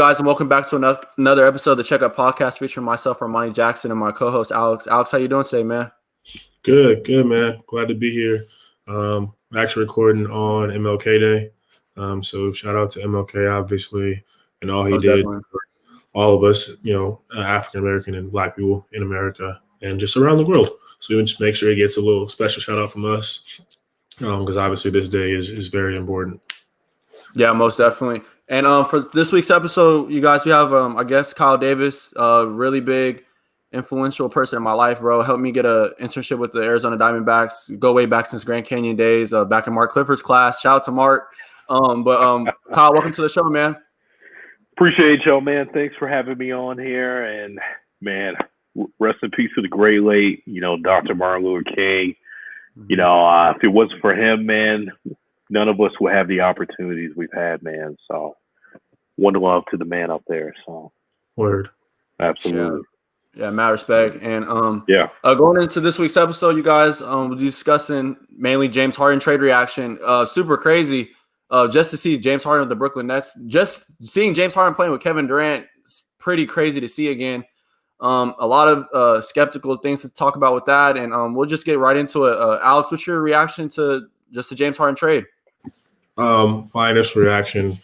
Guys, and welcome back to another episode of the Checkup Podcast featuring myself, Armani Jackson, and my co-host, Alex. Alex, how you doing today, man? Good, man. Glad to be here. I'm actually recording on MLK Day. So shout out to MLK, obviously, and all he did for all of us, African-American and Black people in America and just around the world. So we just make sure he gets a little special shout out from us because obviously this day is very important. Yeah, most definitely. And for this week's episode, you guys, we have, I guess, Kyle Davis, a really big, influential person in my life, bro. Helped me get an internship with the Arizona Diamondbacks. Go way back since Grand Canyon days, back in Mark Clifford's class. Shout out to Mark. Kyle, welcome to the show, man. Appreciate y'all, man. Thanks for having me on here. And, man, rest in peace to the great late, Dr. Martin Luther King. If it wasn't for him, man, none of us would have the opportunities we've had, man. So, one love to the man up there. So, word, absolutely, yeah, mad respect. And going into this week's episode, you guys, we'll be discussing mainly James Harden trade reaction. Super crazy, just to see James Harden with the Brooklyn Nets. Just seeing James Harden playing with Kevin Durant is pretty crazy to see again. A lot of skeptical things to talk about with that, and we'll just get right into it. Alex, what's your reaction to just the James Harden trade? My initial reaction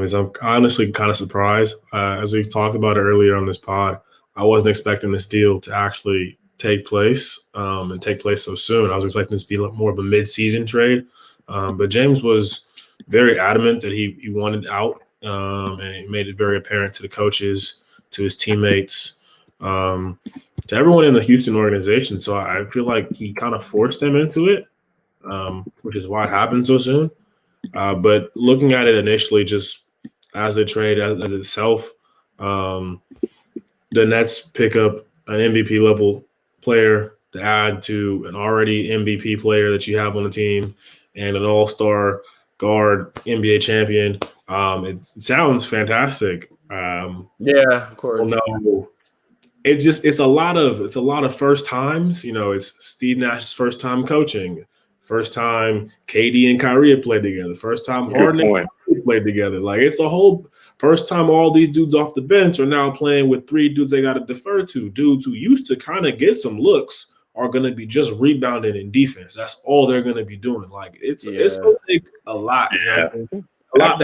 is I'm honestly kind of surprised. As we've talked about earlier on this pod, I wasn't expecting this deal to actually take place and take place so soon. I was expecting this to be more of a mid-season trade. But James was very adamant that he wanted out, and he made it very apparent to the coaches, to his teammates, to everyone in the Houston organization. So I feel like he kind of forced them into it, which is why it happened so soon. But looking at it initially, just as a trade as itself, the Nets pick up an MVP level player to add to an already MVP player that you have on the team and an all-star guard NBA champion. It sounds fantastic. Yeah, of course. No, it's a lot of first times. It's Steve Nash's first time coaching. First time KD and Kyrie have played together. First time Harden and Kyrie played together. Like, it's a whole first time all these dudes off the bench are now playing with three dudes they got to defer to. Dudes who used to kind of get some looks are going to be just rebounding in defense. That's all they're going to be doing. Like, it's going to take a lot. Yeah, a lot.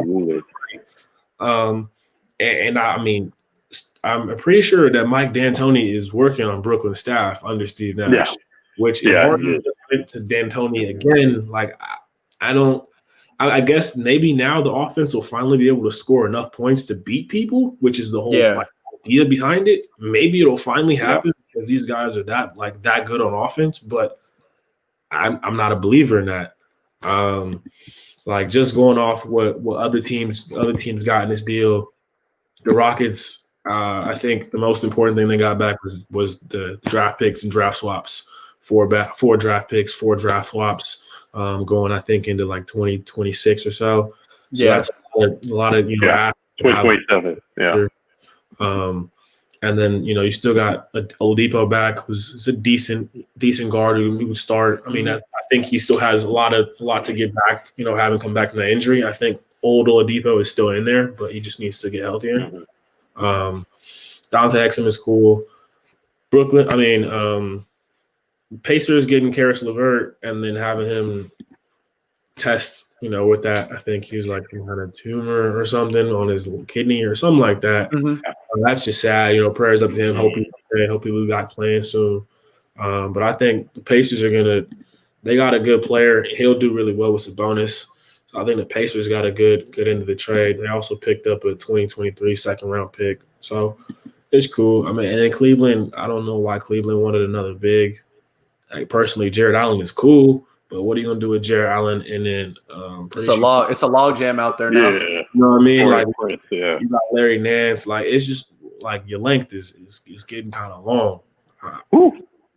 And I mean, I'm pretty sure that Mike D'Antoni is working on Brooklyn staff under Steve Nash. Yeah. Which is hard to get to D'Antoni again. Like, I guess maybe now the offense will finally be able to score enough points to beat people, which is the whole idea behind it. Maybe it'll finally happen because these guys are that good on offense. But I'm not a believer in that. Like, just going off what other teams got in this deal, the Rockets. I think the most important thing they got back was the draft picks and draft swaps. Four draft picks, 4 draft swaps, going I think into like 2026 or so. So that's a lot of 2027. Yeah. And then you still got Oladipo back, who's a decent guard who would start. I mean, I think he still has a lot to get back. Having come back from that injury, I think old Oladipo is still in there, but he just needs to get healthier. Mm-hmm. Dante Exum is cool. Brooklyn. I mean. Pacers getting Karis LeVert and then having him test, with that. I think he was like some kind of tumor or something on his kidney or something like that. Mm-hmm. That's just sad. Prayers up to him. Hope he'll be back playing soon. But I think the Pacers they got a good player. He'll do really well with Sabonis. So I think the Pacers got a good end of the trade. They also picked up a 2023 second-round pick. So it's cool. I mean, and in Cleveland, I don't know why Cleveland wanted another big. Like, personally, Jared Allen is cool, but what are you gonna do with Jared Allen? And then it's a log jam out there now. Yeah. You know what I mean? Like, you got Larry Nance. Like, it's just like your length is getting kind of long.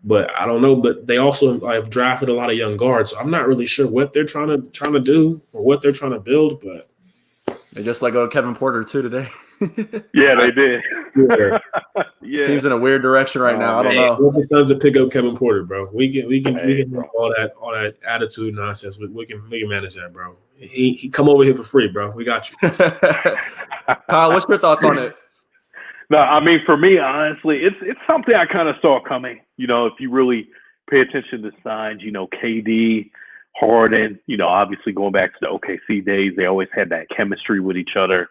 But I don't know. But they also drafted a lot of young guards. So I'm not really sure what they're trying to do or what they're trying to build. But they just let go of Kevin Porter too today. Yeah, they did. Yeah. Team's in a weird direction right now. I don't know. We're the Suns to pick up Kevin Porter, bro. We can all that attitude nonsense. We can manage that, bro. he come over here for free, bro. We got you. Kyle, what's your thoughts on it? No, I mean, for me, honestly, it's something I kind of saw coming. If you really pay attention to signs, KD, Harden, obviously going back to the OKC days, they always had that chemistry with each other.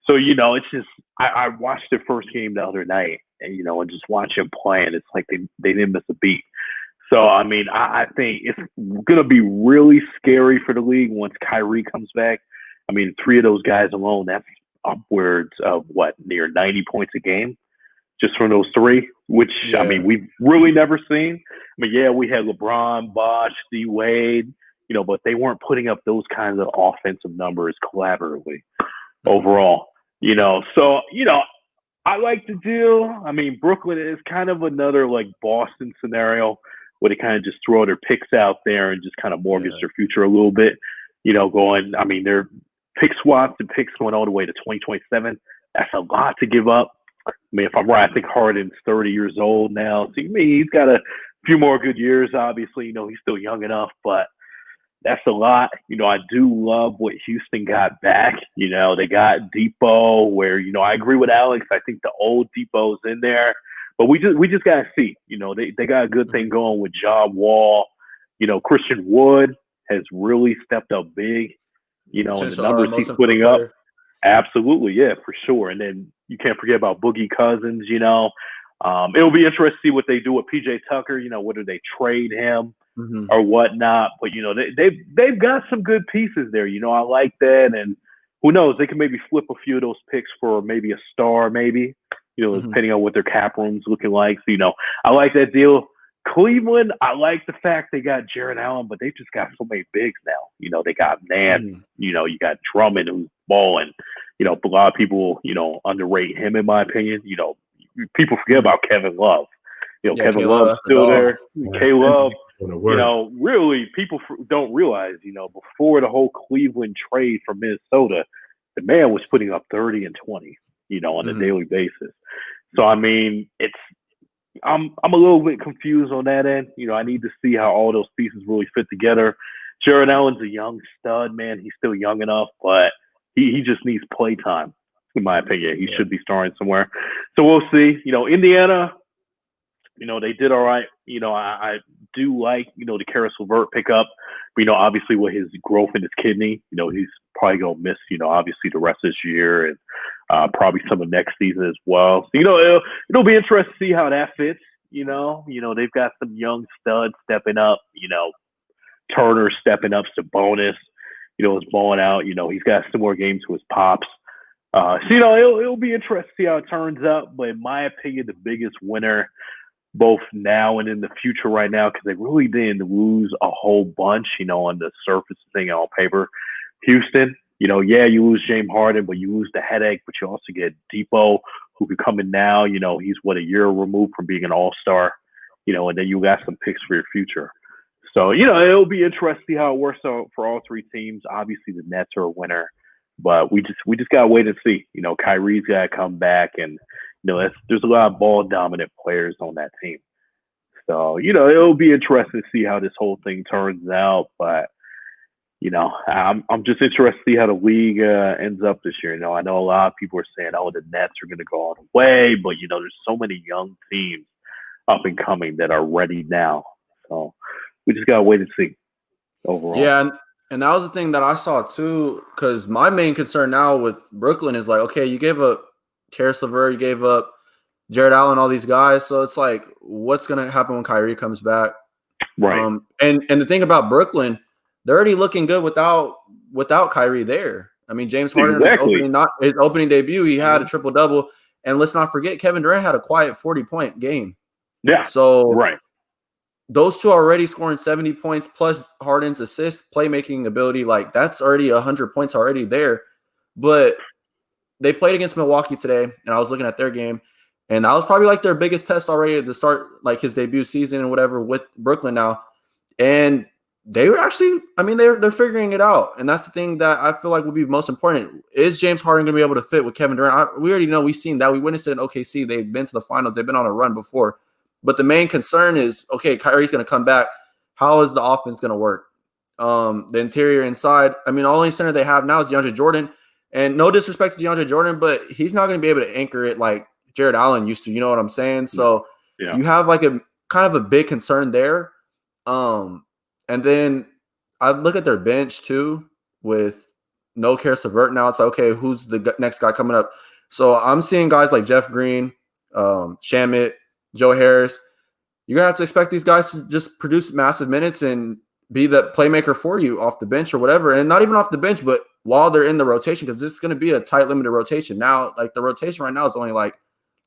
So, it's just I watched their first game the other night, and just watch them playing. It's like they didn't miss a beat. So, I mean, I think it's going to be really scary for the league once Kyrie comes back. I mean, 3 of those guys alone, that's upwards of near 90 points a game just from those 3, which, I mean, we've really never seen. I mean, yeah, we had LeBron, Bosh, D. Wade, but they weren't putting up those kinds of offensive numbers collaboratively overall, So, I like the deal. I mean, Brooklyn is kind of another like Boston scenario where they kind of just throw their picks out there and just kind of mortgage their future a little bit, I mean, their pick swaps and picks going all the way to 2027. That's a lot to give up. I mean, if I'm right, I think Harden's 30 years old now. So, I mean, he's got a few more good years, obviously. He's still young enough, but that's a lot. I do love what Houston got back. They got Depot where, I agree with Alex. I think the old Depot's in there. But we just got to see. They got a good thing going with Ja Wall. Christian Wood has really stepped up big, and the numbers he's putting up. Absolutely, yeah, for sure. And then you can't forget about Boogie Cousins, It'll be interesting to see what they do with PJ Tucker, whether they trade him or whatnot. But, they've got some good pieces there. I like that. And who knows, they can maybe flip a few of those picks for maybe a star, maybe, depending on what their cap room's looking like. So, I like that deal. Cleveland, I like the fact they got Jared Allen, but they've just got so many bigs now. They got Nash, you got Drummond who's balling. A lot of people, underrate him in my opinion. People forget about Kevin Love. Kevin Love's still there. K-Love, really people don't realize, before the whole Cleveland trade from Minnesota, the man was putting up 30 and 20, on a daily basis. So, I mean, I'm a little bit confused on that end. I need to see how all those pieces really fit together. Jared Allen's a young stud, man. He's still young enough, but he just needs play time, in my opinion. He should be starting somewhere. So we'll see. Indiana, they did all right. I do like, the Karis LeVert pickup. But, obviously with his growth in his kidney, he's probably going to miss, obviously the rest of this year and probably some of next season as well. So, it'll be interesting to see how that fits. They've got some young studs stepping up, Turner stepping up, Sabonis, is balling out. He's got some more games with his pops. So, it'll be interesting to see how it turns out. But in my opinion, the biggest winner, both now and in the future right now, because they really didn't lose a whole bunch, on the surface thing on paper. Houston, yeah, you lose James Harden, but you lose the headache, but you also get Depot, who could come in now. He's a year removed from being an all-star, and then you got some picks for your future. So, it'll be interesting to see how it works out for all 3 teams. Obviously, the Nets are a winner, but we just got to wait and see. Kyrie's got to come back, and, there's a lot of ball-dominant players on that team. So, it'll be interesting to see how this whole thing turns out. But, I'm just interested to see how the league ends up this year. I know a lot of people are saying, oh, the Nets are going to go all the way. But, there's so many young teams up and coming that are ready now. So, we just got to wait and see overall. Yeah, and that was the thing that I saw too, because my main concern now with Brooklyn is like, okay, you gave up Karis LeVert, you gave up Jared Allen, all these guys. So it's like, what's going to happen when Kyrie comes back? Right. And the thing about Brooklyn, they're already looking good without Kyrie there. I mean, James Harden, his opening debut, he had a triple-double. And let's not forget, Kevin Durant had a quiet 40-point game. Yeah. So right. Those two are already scoring 70 points plus Harden's assist, playmaking ability. Like, that's already 100 points already there. But they played against Milwaukee today, and I was looking at their game, and that was probably like their biggest test already to start like his debut season and whatever with Brooklyn now. And they were actually, I mean, they're figuring it out. And that's the thing that I feel like would be most important. Is James Harden going to be able to fit with Kevin Durant? We already know, we've seen that. We witnessed it in OKC. They've been to the finals. They've been on a run before. But the main concern is, okay, Kyrie's going to come back. How is the offense going to work? The interior inside. I mean, the only center they have now is DeAndre Jordan. And no disrespect to DeAndre Jordan, but he's not going to be able to anchor it like Jared Allen used to. You know what I'm saying? So you have like a kind of a big concern there. And then I look at their bench too with no Karis LeVert now. It's like, okay, who's the next guy coming up? So I'm seeing guys like Jeff Green, Shamet, Joe Harris. You're going to have to expect these guys to just produce massive minutes and be the playmaker for you off the bench or whatever. And not even off the bench, but while they're in the rotation, because this is going to be a tight, limited rotation. Now, like the rotation right now is only like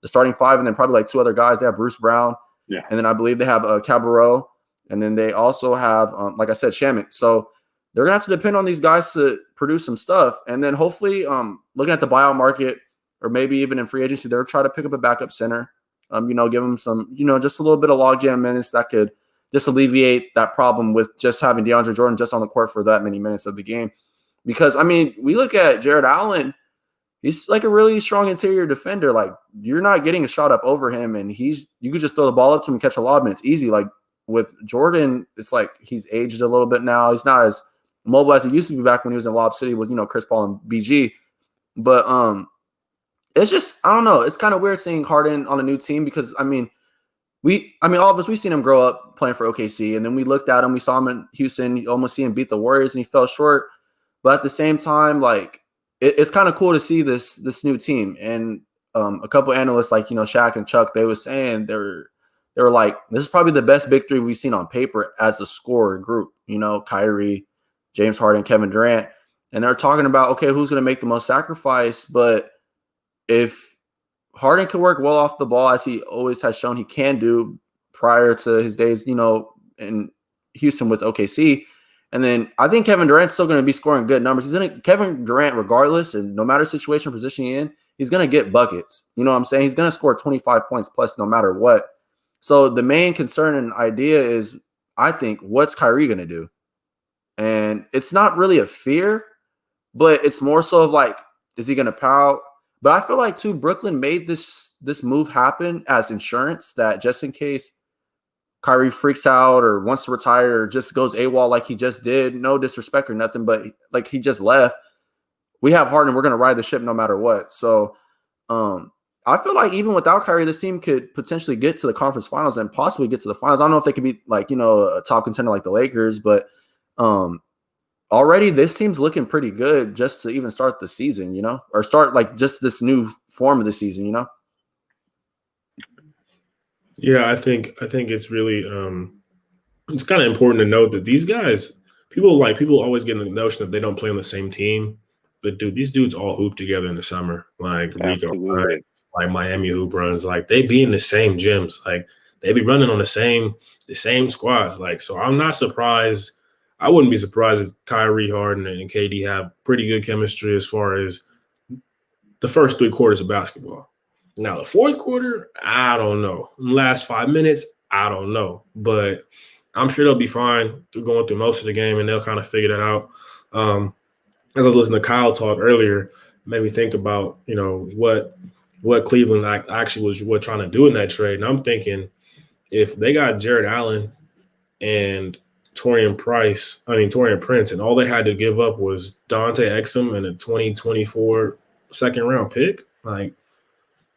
the starting 5 and then probably like 2 other guys. They have Bruce Brown. Yeah. And then I believe they have Cabarro. And then they also have, like I said, Shamet. So they're going to have to depend on these guys to produce some stuff. And then hopefully looking at the buyout market or maybe even in free agency, they'll try to pick up a backup center. Give them some, just a little bit of logjam minutes that could just alleviate that problem with just having DeAndre Jordan just on the court for that many minutes of the game. Because, I mean, we look at Jared Allen, he's like a really strong interior defender. Like, you're not getting a shot up over him, and you could just throw the ball up to him and catch a lob, and it's easy. Like, with Jordan, it's like he's aged a little bit now. He's not as mobile as he used to be back when he was in Lob City with, Chris Paul and BG. But it's just, I don't know. It's kind of weird seeing Harden on a new team because, I mean, all of us, we've seen him grow up playing for OKC, and then we looked at him. We saw him in Houston. You almost see him beat the Warriors, and he fell short. But at the same time, like, it's kind of cool to see this new team. And a couple analysts, like, Shaq and Chuck, they were saying they were like, this is probably the best big three we've seen on paper as a scorer group. Kyrie, James Harden, Kevin Durant. And they're talking about, okay, who's going to make the most sacrifice? But if Harden can work well off the ball, as he always has shown he can do prior to his days, in Houston with OKC. And then I think Kevin Durant's still going to be scoring good numbers. Kevin Durant, regardless, and no matter situation, position he's in, he's going to get buckets. You know what I'm saying? He's going to score 25 points plus no matter what. So the main concern and idea is, I think, what's Kyrie going to do? And it's not really a fear, but it's more so of like, is he going to pout? But I feel like, too, Brooklyn made this move happen as insurance, that just in case Kyrie freaks out or wants to retire or just goes AWOL like he just did, no disrespect or nothing, but like he just left, we have Harden, we're going to ride the ship no matter what. So I feel like even without Kyrie, this team could potentially get to the conference finals and possibly get to the finals. I don't know if they could be like, a top contender like the Lakers, but already this team's looking pretty good just to even start the season, or start like just this new form of the season, Yeah, I think it's really it's kind of important to note that these guys, people always get the notion that they don't play on the same team, but dude, these dudes all hoop together in the summer, like Rico, like Miami hoop runs, like they be in the same gyms, like they be running on the same squads, like so. I'm not surprised. I wouldn't be surprised if Kyrie, Harden, and KD have pretty good chemistry as far as the first 3 quarters of basketball. Now, the fourth quarter, I don't know. In the last 5 minutes, I don't know. But I'm sure they'll be fine going through most of the game, and they'll kind of figure that out. As I was listening to Kyle talk earlier, it made me think about, what Cleveland actually was trying to do in that trade. And I'm thinking if they got Jared Allen and Taurean Prince, and all they had to give up was Dante Exum and a 2024 second-round pick, like,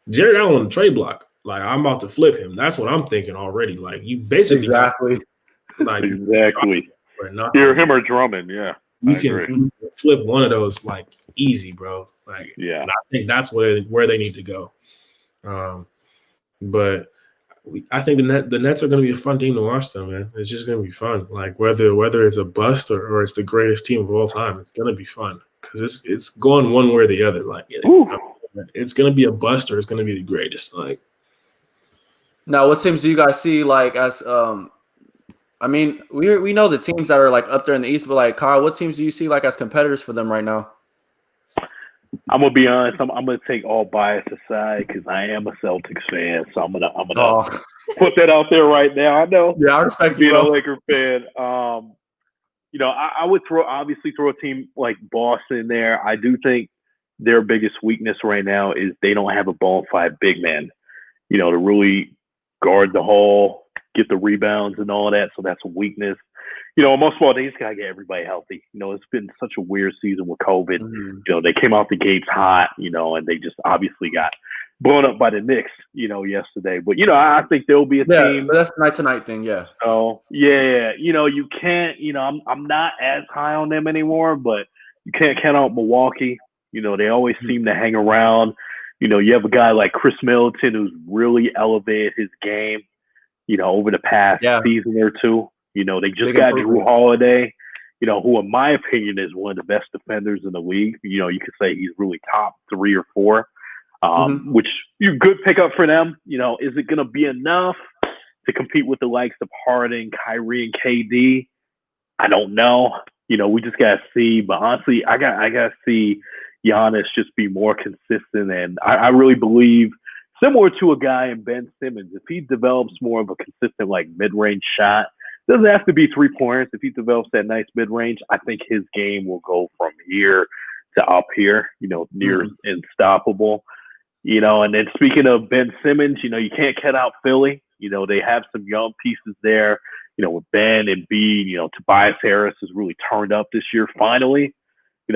Jared Allen on the trade block. Like, I'm about to flip him. That's what I'm thinking already. Like, you basically exactly. Either him or Drummond, yeah. You can flip one of those like easy, bro. Like, yeah. And I think that's where they need to go. But I think the Nets are going to be a fun team to watch, though, man. It's just going to be fun. Like, whether it's a bust or it's the greatest team of all time, it's going to be fun because it's going one way or the other. Like, it's going to be a bust or it's going to be the greatest. Like, now, what teams do you guys see like as I mean, we know the teams that are like up there in the East, but like Kyle, what teams do you see like as competitors for them right now? I'm gonna be honest. I'm gonna take all bias aside because I am a Celtics fan, so I'm gonna put that out there right now. I know. Yeah, I respect being a Laker fan. I would throw a team like Boston in there. I do think their biggest weakness right now is they don't have a bona fide big man, to really guard the hole, get the rebounds and all that. So that's a weakness. most of all, they just gotta get everybody healthy. It's been such a weird season with COVID. Mm-hmm. They came out the gates hot, and they just obviously got blown up by the Knicks, yesterday. But I think there'll be a team. But that's night to night thing, yeah. So yeah, you can't. I'm not as high on them anymore, but you can't count out Milwaukee. They always seem to hang around. You have a guy like Chris Middleton who's really elevated his game, over the past season or two. They just got Drew Holiday, who in my opinion is one of the best defenders in the league. You could say he's really top 3 or 4, which you good pickup for them. Is it going to be enough to compete with the likes of Harden, Kyrie, and KD? I don't know. We just got to see. But honestly, I got to see Giannis just be more consistent. And I really believe, similar to a guy in Ben Simmons, if he develops more of a consistent mid-range shot, doesn't have to be 3-pointers. If he develops that nice mid-range, I think his game will go from here to up here, near unstoppable. And then speaking of Ben Simmons, you can't cut out Philly. They have some young pieces there, with Ben and B, Tobias Harris has really turned up this year finally.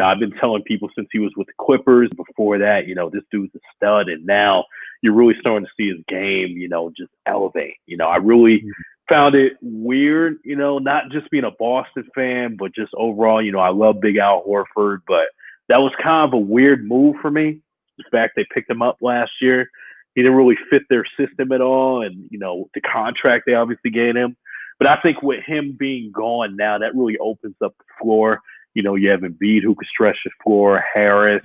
I've been telling people since he was with the Clippers. Before that, this dude's a stud. And now you're really starting to see his game, just elevate. I really found it weird, not just being a Boston fan, but just overall, I love Big Al Horford. But that was kind of a weird move for me. The fact they picked him up last year. He didn't really fit their system at all. And, the contract they obviously gave him. But I think with him being gone now, that really opens up the floor. You have Embiid who could stretch the floor, Harris.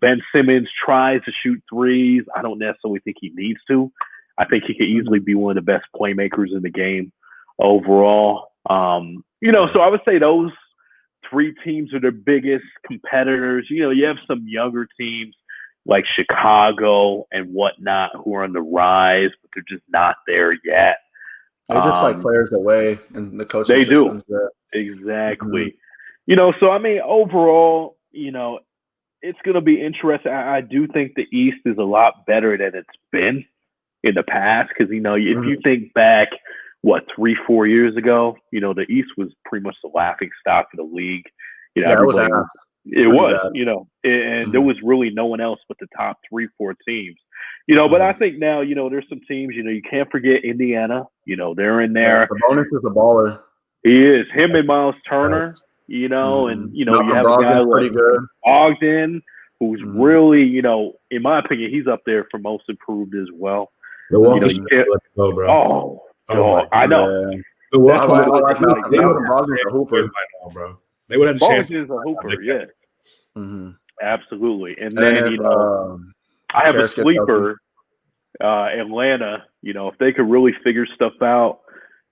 Ben Simmons tries to shoot threes. I don't necessarily think he needs to. I think he could easily be one of the best playmakers in the game overall. So I would say those 3 teams are their biggest competitors. You have some younger teams like Chicago and whatnot who are on the rise, but they're just not there yet. They're just players away in the coaching they systems. Do. Exactly. So I mean, overall, it's going to be interesting. I do think the East is a lot better than it's been in the past because, if you think back, 3-4 years ago, the East was pretty much the laughing stock of the league. It was, and there was really no one else but the top 3-4 teams. But I think now, there's some teams, you can't forget Indiana. They're in there. Sabonis is a baller. He is. Him and Miles Turner. And you have a guy like Ogden, who's really, in my opinion, he's up there for most improved as well. I know. They would have a chance. Bogdan's a hooper, yeah. Mm-hmm. Absolutely. And then, I have a sleeper, Atlanta. If they could really figure stuff out,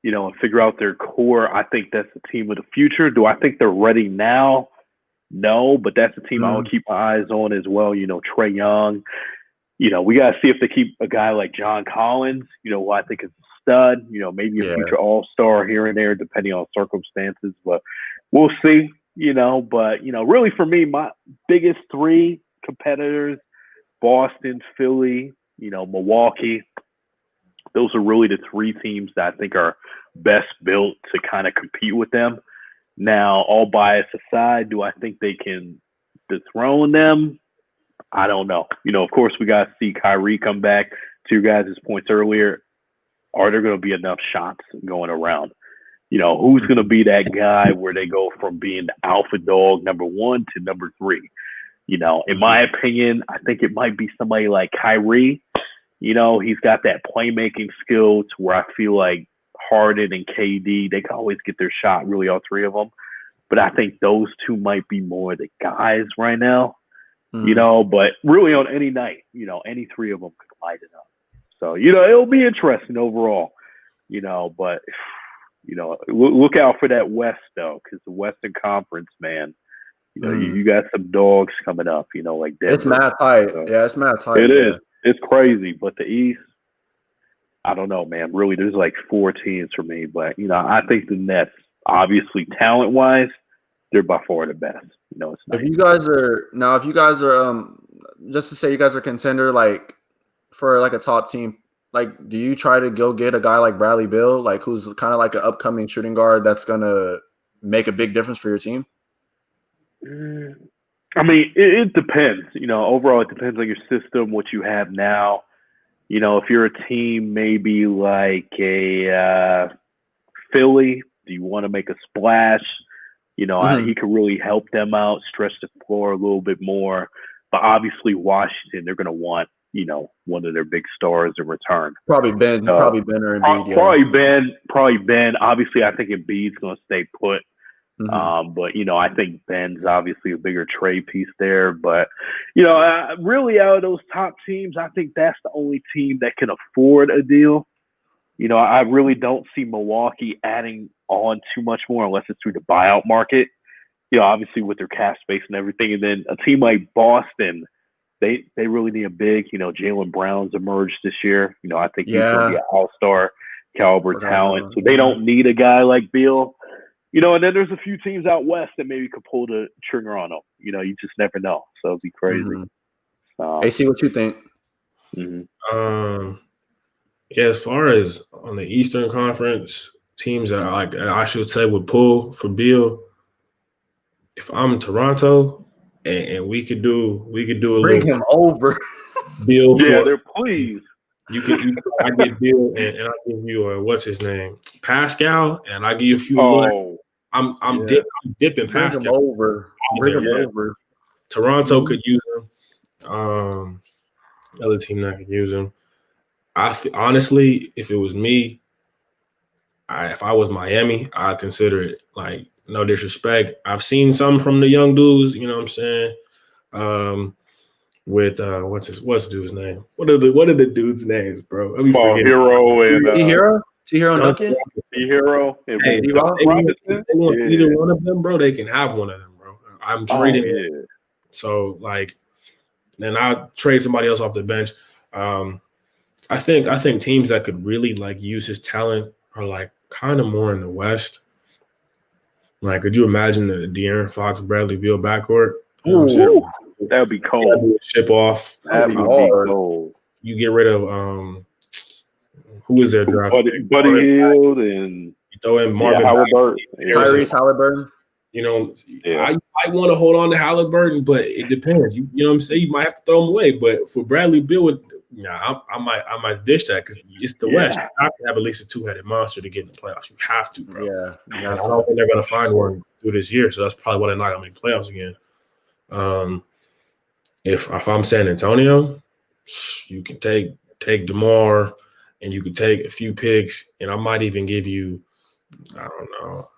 and figure out their core, I think that's the team of the future. Do I think they're ready now? No, but that's a team I will keep my eyes on as well. Trae Young. We got to see if they keep a guy like John Collins, who I think is a stud, maybe a future all-star here and there, depending on circumstances. But we'll see, But, really for me, my biggest 3 competitors, Boston, Philly, Milwaukee, those are really the 3 teams that I think are best built to kind of compete with them. Now, all bias aside, do I think they can dethrone them? I don't know. Of course, we got to see Kyrie come back. To your guys' points earlier, are there going to be enough shots going around? Who's going to be that guy where they go from being the alpha dog number 1 to number 3? In my opinion, I think it might be somebody like Kyrie. He's got that playmaking skill to where I feel like Harden and KD, they can always get their shot, really, all 3 of them. But I think those 2 might be more the guys right now, but really on any night, any 3 of them could light it up. So, it'll be interesting overall, but, look out for that West, though, because the Western Conference, man, you got some dogs coming up, like Denver. It's mad tight. So, it's mad tight. It is. It's crazy, but the East, I don't know, man. Really, there's 4 teams for me, but I think the Nets, obviously, talent-wise, they're by far the best. It's nice. If you guys are just to say you guys are contender, for a top team, like, do you try to go get a guy like Bradley Beal, like who's kind of like an upcoming shooting guard that's gonna make a big difference for your team? I mean, it depends. Overall, it depends on your system, what you have now. If you're a team maybe like a Philly, do you want to make a splash? He could really help them out, stretch the floor a little bit more. But obviously, Washington, they're going to want, one of their big stars in return. Probably Ben or Embiid. Probably Ben. Obviously, I think Embiid's going to stay put. Mm-hmm. But I think Ben's obviously a bigger trade piece there. But really, out of those top teams, I think that's the only team that can afford a deal. I really don't see Milwaukee adding on too much more unless it's through the buyout market. Obviously with their cap space and everything. And then a team like Boston, they really need a big. Jaylen Brown's emerged this year. I think he's going to be an all-star caliber talent. So they don't need a guy like Beal. And then there's a few teams out west that maybe could pull the trigger on them. You just never know. So it'd be crazy. Mm-hmm. AC, what you think? Mm-hmm. Yeah, as far as on the Eastern Conference, teams that I should say would pull for Beal. If I'm Toronto and we could do a bring him over. Beal, they're pleased. I get Beal and I give you what's his name, Pascal, and I give you a few. Looks. I'm dipping Pascal. Bring him over. Toronto could use him. Other team that could use him. Honestly, if it was me, if I was Miami, I'd consider it. Like, no disrespect. I've seen some from the young dudes, you know what I'm saying? With what's the dude's name? What are the dudes' names, bro? Hero and T-Hero Duncan? T-Hero and either one of them, bro, they can have one of them, bro. I'm trading them. So, like, then I'll trade somebody else off the bench. I think teams that could really like use his talent are like kind of more in the West. Like, could you imagine the De'Aaron Fox, Bradley Beal backcourt? That would be cold. Ship off. That would be cold. You get rid of who is their draft? Buddy Hield and you throw in Marvin Halliburton. Tyrese Halliburton. I want to hold on to Halliburton, but it depends. You know what I'm saying? You might have to throw him away. But for Bradley Beal, I might dish that because it's the West. You have to have at least a two-headed monster to get in the playoffs. You have to, bro. Yeah. I don't think they're going to find one through this year, so that's probably why they're not going to make playoffs again. If I'm San Antonio, you can take DeMar, and you can take a few picks, and I might even give you, I don't know,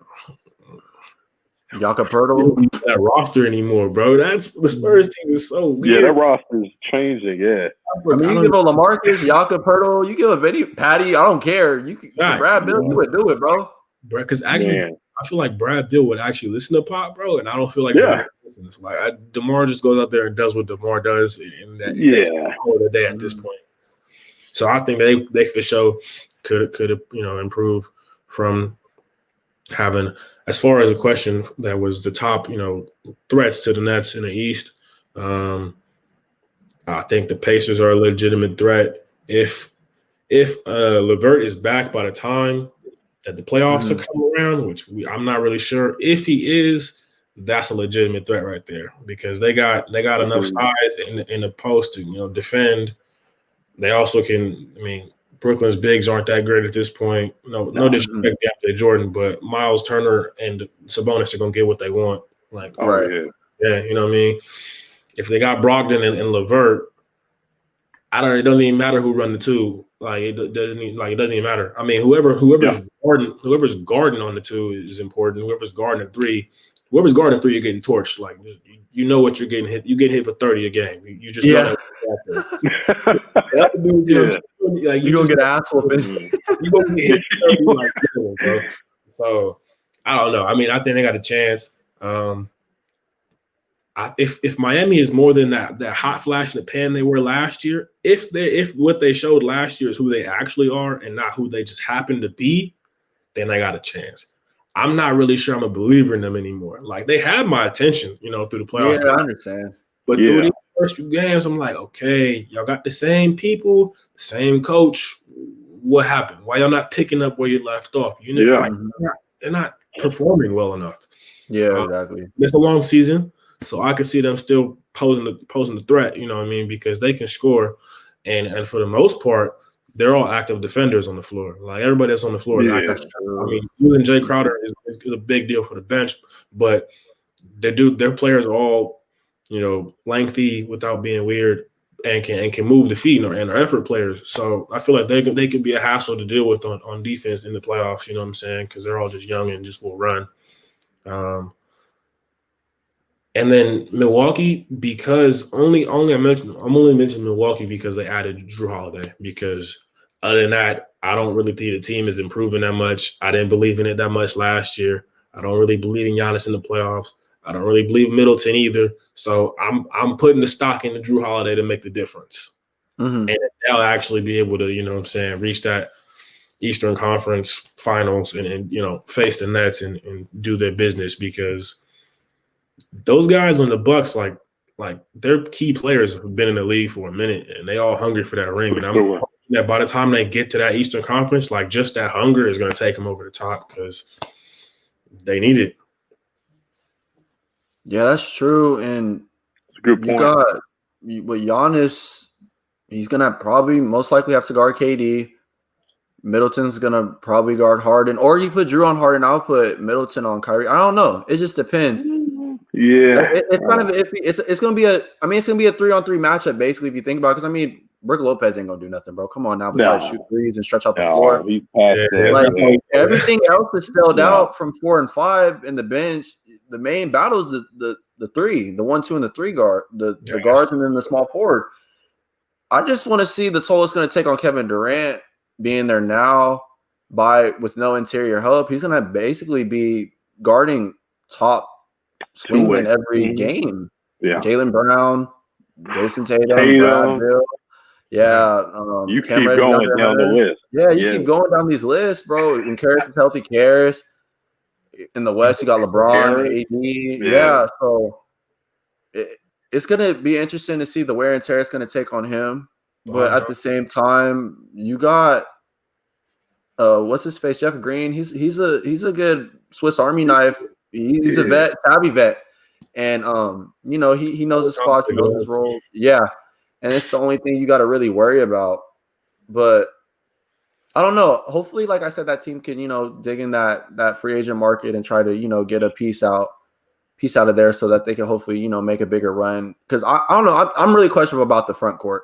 Jakob Poeltl. That roster anymore, bro. That's the Spurs team is so weird. Yeah, that roster is changing. Yeah, I mean, you give a LaMarcus, Jakob Poeltl, you give a any Patty. I don't care. You Brad Beal, you would do it, bro. Because actually, I feel like Brad Beal would actually listen to Pop, bro, and I don't feel like listens. Like DeMar just goes out there and does what DeMar does, and all the day at this point. So I think they for sure could improve from having. As far as a question that was the top, threats to the Nets in the East, I think the Pacers are a legitimate threat. If LeVert is back by the time that the playoffs are coming around, which I'm not really sure. If he is, that's a legitimate threat right there because they got enough size in the post to defend. They also can. I mean, Brooklyn's bigs aren't that great at this point. No disrespect to Jordan, but Miles Turner and Sabonis are gonna get what they want. Like, you know what I mean. If they got Brogdon and LeVert, it doesn't even matter who run the two. Like it doesn't even matter. I mean, whoever's guarding on the two is important. Whoever's guarding at three, you're getting torched. Like you know what you're getting hit. You get hit for 30 a game. You just know that. Like you're gonna get ass whooping. You're gonna get hit for 30 like bro. So I don't know. I mean, I think they got a chance. If Miami is more than that hot flash in the pan they were last year, if what they showed last year is who they actually are and not who they just happen to be, then they got a chance. I'm not really sure I'm a believer in them anymore. Like they have my attention, through the playoffs. Yeah, I understand. But through these first few games, I'm like, okay, y'all got the same people, the same coach. What happened? Why y'all not picking up where you left off? They're not performing well enough. Yeah, exactly. It's a long season, so I can see them still posing the threat. You know what I mean? Because they can score, and for the most part, they're all active defenders on the floor. Like everybody that's on the floor is active. I mean, losing Jay Crowder is a big deal for the bench, but their players are all, lengthy without being weird and can move the feet and are effort players. So I feel like they could be a hassle to deal with on defense in the playoffs. You know what I'm saying? Because they're all just young and just will run. And then Milwaukee, because I'm only mentioning Milwaukee because they added Drew Holiday. Because other than that, I don't really think the team is improving that much. I didn't believe in it that much last year. I don't really believe in Giannis in the playoffs. I don't really believe Middleton either. So I'm putting the stock into Drew Holiday to make the difference. Mm-hmm. And they'll actually be able to, reach that Eastern Conference Finals and face the Nets and do their business, because those guys on the Bucks, like their key players have been in the league for a minute and they all hungry for that ring. And I'm hoping that by the time they get to that Eastern Conference, like just that hunger is going to take them over the top because they need it. Yeah, that's true. And it's a good point. With Giannis, he's gonna probably most likely have to guard KD. Middleton's gonna probably guard Harden, or you put Drew on Harden. I'll put Middleton on Kyrie. I don't know. It just depends. Yeah, it's kind of iffy. It's gonna be a 3-on-3 matchup basically if you think about it. Because I mean, Brook Lopez ain't gonna do nothing, bro. Come on now, besides shoot threes and stretch out the floor. Everything else is spelled out from 4 and 5 in the bench. The main battle is the 3, the 1, 2, and the 3 guard, the guards, and then the small forward. I just want to see the toll it's going to take on Kevin Durant being there now with no interior help. He's going to basically be guarding top swingmen every game. Yeah. Jaylen Brown, Jason Tatum, Brad Bill. Yeah. You keep going down the list. Yeah, you keep going down these lists, bro. When Karras is healthy, Karras. In the West, you got LeBron, AD. Yeah, so it's going to be interesting to see the wear and tear it's going to take on him. But at the same time, you got what's his face, Jeff Green. He's a good Swiss Army knife. He's a vet, savvy vet, and he knows his spots, he knows his role. Yeah, and it's the only thing you got to really worry about. But I don't know. Hopefully, like I said, that team can dig in that free agent market and try to get a piece out of there so that they can hopefully make a bigger run. Because I don't know. I'm really questionable about the front court.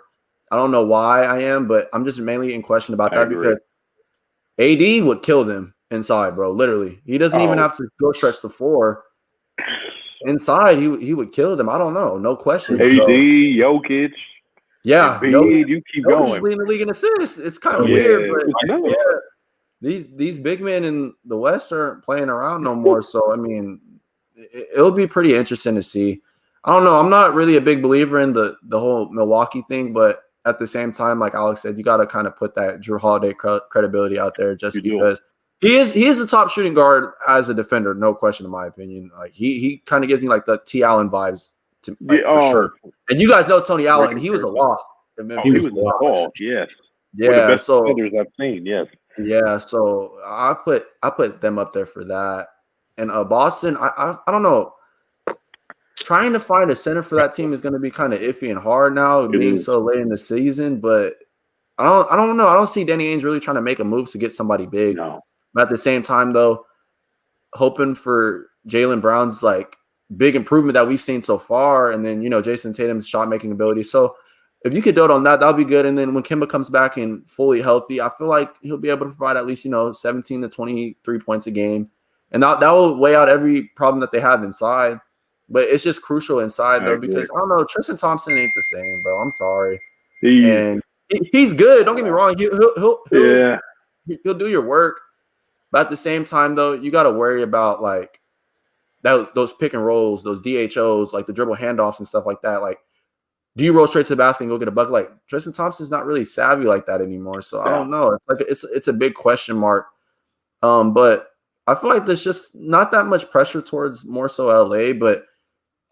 I don't know why I am, but I'm just mainly in question about that because AD would kill them inside, bro. Literally, he doesn't even have to go stretch the floor. Inside, he would kill them. I don't know, no question. AD, Jokic. Yeah, you keep going. Leading the league in assists. It's kind of weird, but these big men in the West aren't playing around no more. So I mean, it'll be pretty interesting to see. I don't know. I'm not really a big believer in the whole Milwaukee thing, but at the same time, like Alex said, you got to kind of put that Drew Holiday credibility out there just because he is the top shooting guard as a defender, no question in my opinion. Like he kind of gives me like the T. Allen vibes for sure. And you guys know Tony Allen, he was a lock. He was tall, yes. Yeah, one of the best defenders I've seen, yes. Yeah, so I put them up there for that. And Boston, I don't know. Trying to find a center for that team is going to be kind of iffy and hard now, being so late in the season. But I don't know. I don't see Danny Ainge really trying to make a move to get somebody big. No. But at the same time, though, hoping for Jaylen Brown's like big improvement that we've seen so far, and then Jason Tatum's shot making ability. So if you could dote on that, that'll be good. And then when Kemba comes back and fully healthy, I feel like he'll be able to provide at least 17 to 23 points a game, and that will weigh out every problem that they have inside. But it's just crucial inside, though, because I don't know. Tristan Thompson ain't the same, bro. I'm sorry. And he's good. Don't get me wrong. He'll do your work. But at the same time, though, you got to worry about like those pick and rolls, those DHOs, like the dribble handoffs and stuff like that. Like, do you roll straight to the basket and go get a bucket? Like Tristan Thompson's not really savvy like that anymore. So I don't know. It's like it's a big question mark. But I feel like there's just not that much pressure towards more so LA, but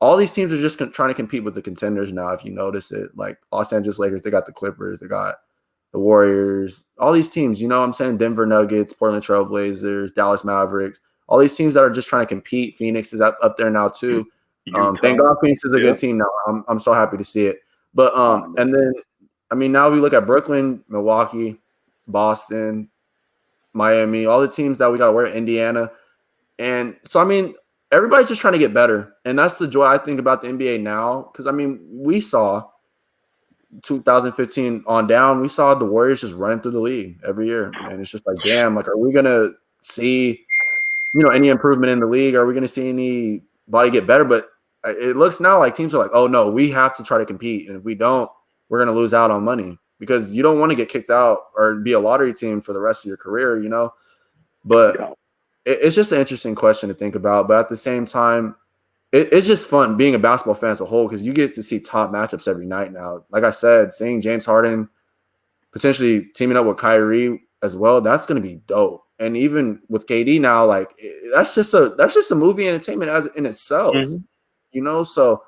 all these teams are just trying to compete with the contenders now. If you notice it, like Los Angeles Lakers, they got the Clippers, they got the Warriors, all these teams, you know what I'm saying? Denver Nuggets, Portland Trailblazers, Dallas Mavericks, all these teams that are just trying to compete. Phoenix is up there now too. Thank God Phoenix is a good team now. I'm so happy to see it. But and then I mean, now we look at Brooklyn, Milwaukee, Boston, Miami, all the teams that we got to wear, Indiana. And so, I mean, everybody's just trying to get better. And that's the joy I think about the NBA now. Because, I mean, we saw 2015 on down, we saw the Warriors just running through the league every year. And it's just like, damn, like, are we going to see, any improvement in the league? Are we going to see anybody get better? But it looks now like teams are like, oh, no, we have to try to compete. And if we don't, we're going to lose out on money. Because you don't want to get kicked out or be a lottery team for the rest of your career, But it's just an interesting question to think about. But at the same time, it's just fun being a basketball fan as a whole because you get to see top matchups every night now. Like I said, seeing James Harden potentially teaming up with Kyrie as well, that's going to be dope. And even with KD now, like that's just a movie entertainment as in itself, So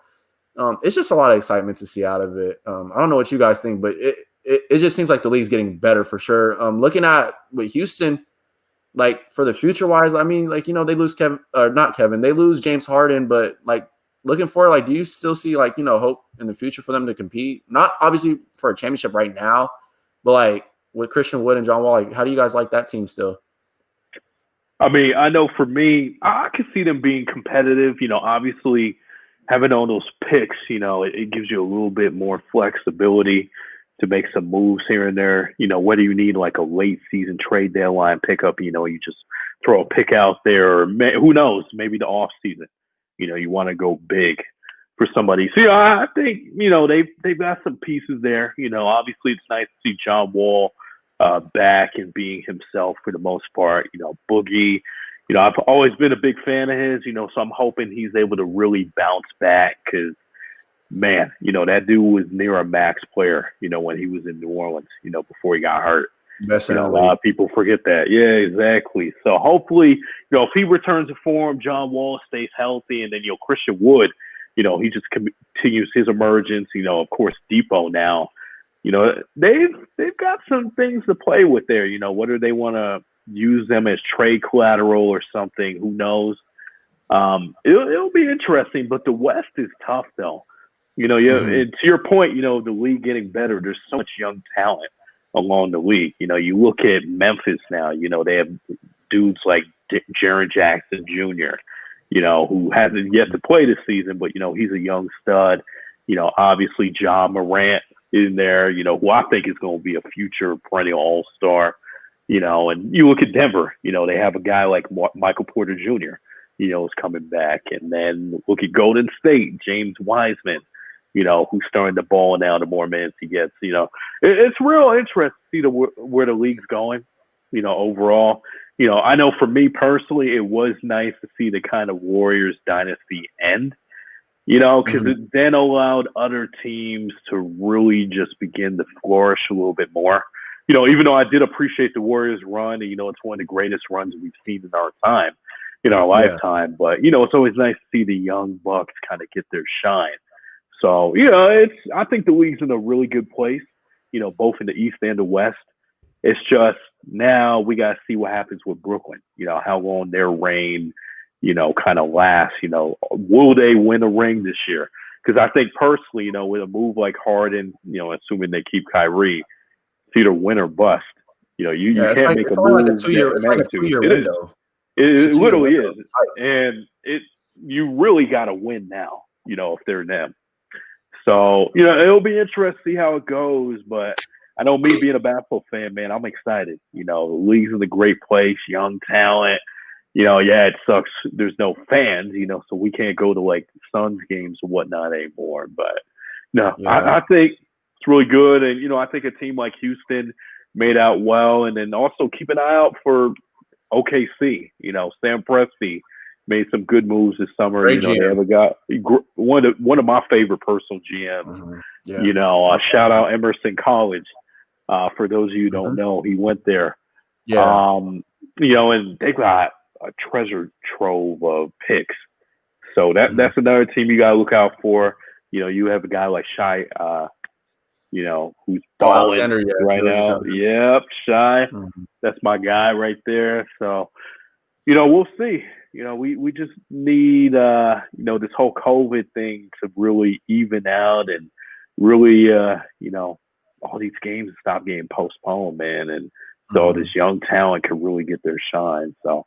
it's just a lot of excitement to see out of it. I don't know what you guys think, but it just seems like the league's getting better for sure. Looking at with Houston, like for the future wise, I mean, like, they lose they lose James Harden, but like looking forward, like, do you still see like, hope in the future for them to compete? Not obviously for a championship right now, but like with Christian Wood and John Wall, like, how do you guys like that team still? I mean, I know for me, I can see them being competitive, obviously having all those picks, it gives you a little bit more flexibility to make some moves here and there, whether you need like a late season trade deadline pickup, you just throw a pick out there, or who knows, maybe the off season, you want to go big for somebody. So, I think, they've got some pieces there, obviously it's nice to see John Wall back and being himself for the most part, Boogie, I've always been a big fan of his, so I'm hoping he's able to really bounce back because, man, that dude was near a max player, when he was in New Orleans, before he got hurt. A lot of people forget that. Yeah, exactly. So hopefully, if he returns to form, John Wall stays healthy, and then, Christian Wood, he just continues his emergence. Of course, Depot now, they've got some things to play with there. Whether they want to use them as trade collateral or something, who knows? It'll be interesting, but the West is tough, though. And to your point, the league getting better. There's so much young talent along the league. You look at Memphis now. They have dudes like Jaren Jackson Jr. Who hasn't yet to play this season, but he's a young stud. Obviously Ja Morant in there. Who I think is going to be a future perennial All-Star. And you look at Denver. They have a guy like Michael Porter Jr. Is coming back, and then look at Golden State, James Wiseman. Who's starting to ball now the more minutes he gets. It's real interesting to see where the league's going, overall. I know for me personally, it was nice to see the kind of Warriors dynasty end, because it then allowed other teams to really just begin to flourish a little bit more. Even though I did appreciate the Warriors run, and, it's one of the greatest runs we've seen in our time, in our lifetime. But, it's always nice to see the young Bucks kind of get their shine. So, I think the league's in a really good place, both in the East and the West. It's just now we got to see what happens with Brooklyn, how long their reign, kind of lasts. Will they win a ring this year? Because I think personally, with a move like Harden, assuming they keep Kyrie, it's either win or bust. You can't make a move. It's like a 2-year window. It literally is. And you really got to win now, if they're them. So, it'll be interesting to see how it goes. But I know me being a basketball fan, man, I'm excited. The league's in a great place, young talent. It sucks. There's no fans, so we can't go to like Suns games or whatnot anymore. But no, I think it's really good. And, I think a team like Houston made out well. And then also keep an eye out for OKC. Sam Presti made some good moves this summer. Great they have a guy, one of my favorite personal GMs. Shout out Emerson College. For those of you who don't know, he went there. And they got a treasure trove of picks. So that's another team you gotta look out for. You have a guy like Shy, who's balling right now. Yep, Shy. Mm-hmm. That's my guy right there. So, we'll see. We just need this whole COVID thing to really even out and really all these games stop getting postponed, man, and so all this young talent can really get their shine. So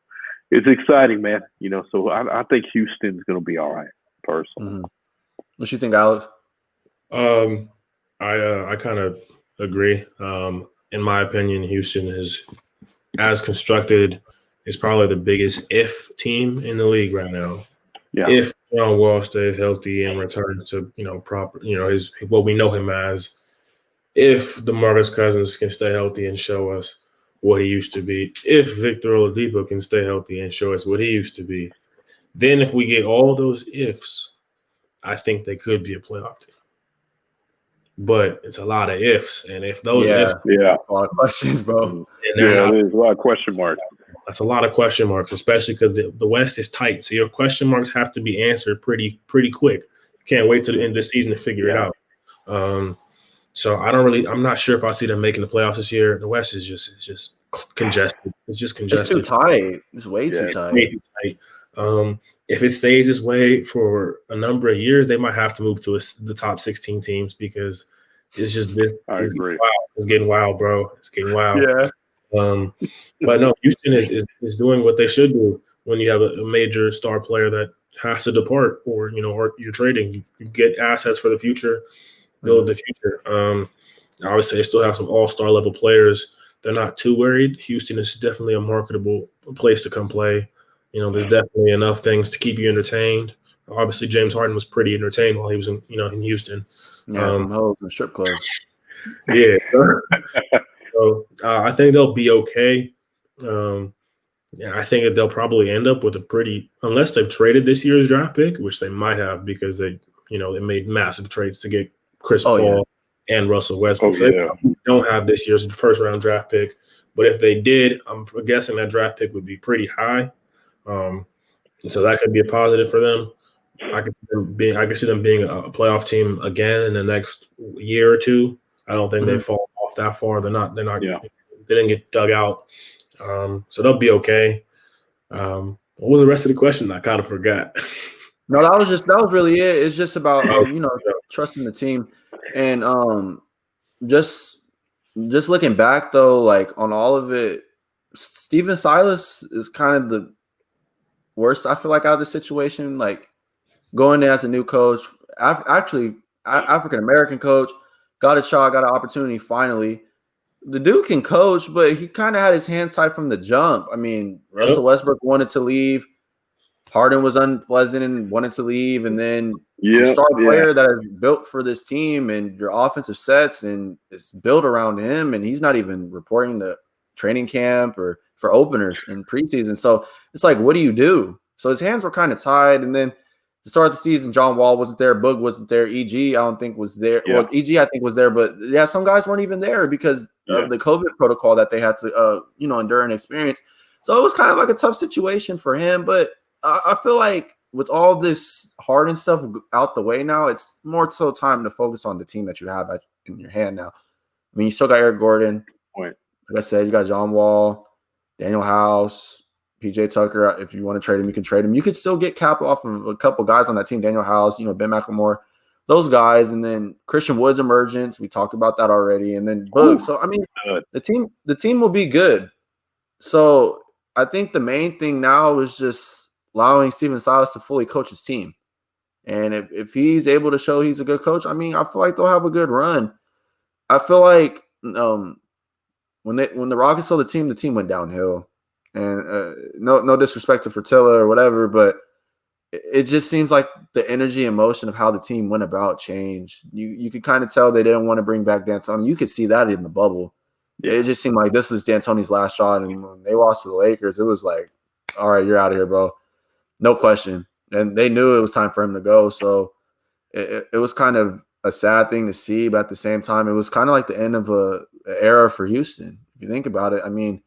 it's exciting, man. So I think Houston's going to be all right, personally. Mm-hmm. What you think, Alex? I kind of agree. In my opinion, Houston is, as constructed, is probably the biggest if team in the league right now. Yeah. If John Wall stays healthy and returns to proper his what we know him as. If DeMarcus Cousins can stay healthy and show us what he used to be, if Victor Oladipo can stay healthy and show us what he used to be, then if we get all those ifs, I think they could be a playoff team. But it's a lot of ifs, and if those ifs, a lot of questions, bro. There's a lot of question marks. That's a lot of question marks, especially because the West is tight. So your question marks have to be answered pretty quick. You can't wait till the end of the season to figure it out. So I'm not sure if I see them making the playoffs this year. The West is just congested. It's just congested. It's too tight. It's way too tight. Way too tight. If it stays this way for a number of years, they might have to move to the top 16 teams because it's just it's getting wild, bro. It's getting wild. Yeah. But no, Houston is doing what they should do when you have a major star player that has to depart, or you're trading. You get assets for the future. Build the future. Obviously, they still have some all-star level players. They're not too worried. Houston is definitely a marketable place to come play. There's definitely enough things to keep you entertained. Obviously, James Harden was pretty entertained while he was in Houston. Yeah, from strip clubs. Yeah. So I think they'll be okay. I think that they'll probably end up with unless they've traded this year's draft pick, which they might have because they made massive trades to get Chris Paul and Russell Westbrook. So they don't have this year's first round draft pick. But if they did, I'm guessing that draft pick would be pretty high. And so that could be a positive for them. I could see them being a playoff team again in the next year or two. I don't think they fall off that far. They're not. They didn't get dug out. So they'll be okay. What was the rest of the question? I kind of forgot. No, that was really it. It's just about trusting the team, and just looking back though, like on all of it, Silas is kind of the worst. I feel like out of the situation, like going in as a new coach, actually African American coach, got a shot, got an opportunity finally. The dude can coach, but he kind of had his hands tied from the jump. I mean, Russell Westbrook wanted to leave. Harden was unpleasant and wanted to leave, and then the star player that is built for this team and your offensive sets and it's built around him, and he's not even reporting to training camp or for openers in preseason. So it's like, what do you do? So his hands were kind of tied, and then to start the season, John Wall wasn't there, Boog wasn't there, EG I don't think was there. Yeah. Well, EG I think was there, but some guys weren't even there because of the COVID protocol that they had to endure and experience. So it was kind of like a tough situation for him, but I feel like with all this Harden stuff out the way now, it's more so time to focus on the team that you have in your hand now. I mean, you still got Eric Gordon. Like I said, you got John Wall, Daniel House, PJ Tucker. If you want to trade him, you can trade him. You could still get cap off of a couple guys on that team. Daniel House, Ben McLemore, those guys, and then Christian Wood's emergence. We talked about that already, and then Boog. So I mean, the team will be good. So I think the main thing now is just allowing Stephen Silas to fully coach his team. And if he's able to show he's a good coach, I mean, I feel like they'll have a good run. I feel like when the Rockets saw the team went downhill. And no disrespect to Fertilla or whatever, but it just seems like the energy and motion of how the team went about changed. You could kind of tell they didn't want to bring back D'Antoni. You could see that in the bubble. Yeah. It just seemed like this was D'Antoni's last shot. And when they lost to the Lakers, it was like, all right, you're out of here, bro. No question. And they knew it was time for him to go. So it was kind of a sad thing to see, but at the same time, it was kind of like the end of an era for Houston. If you think about it, I mean,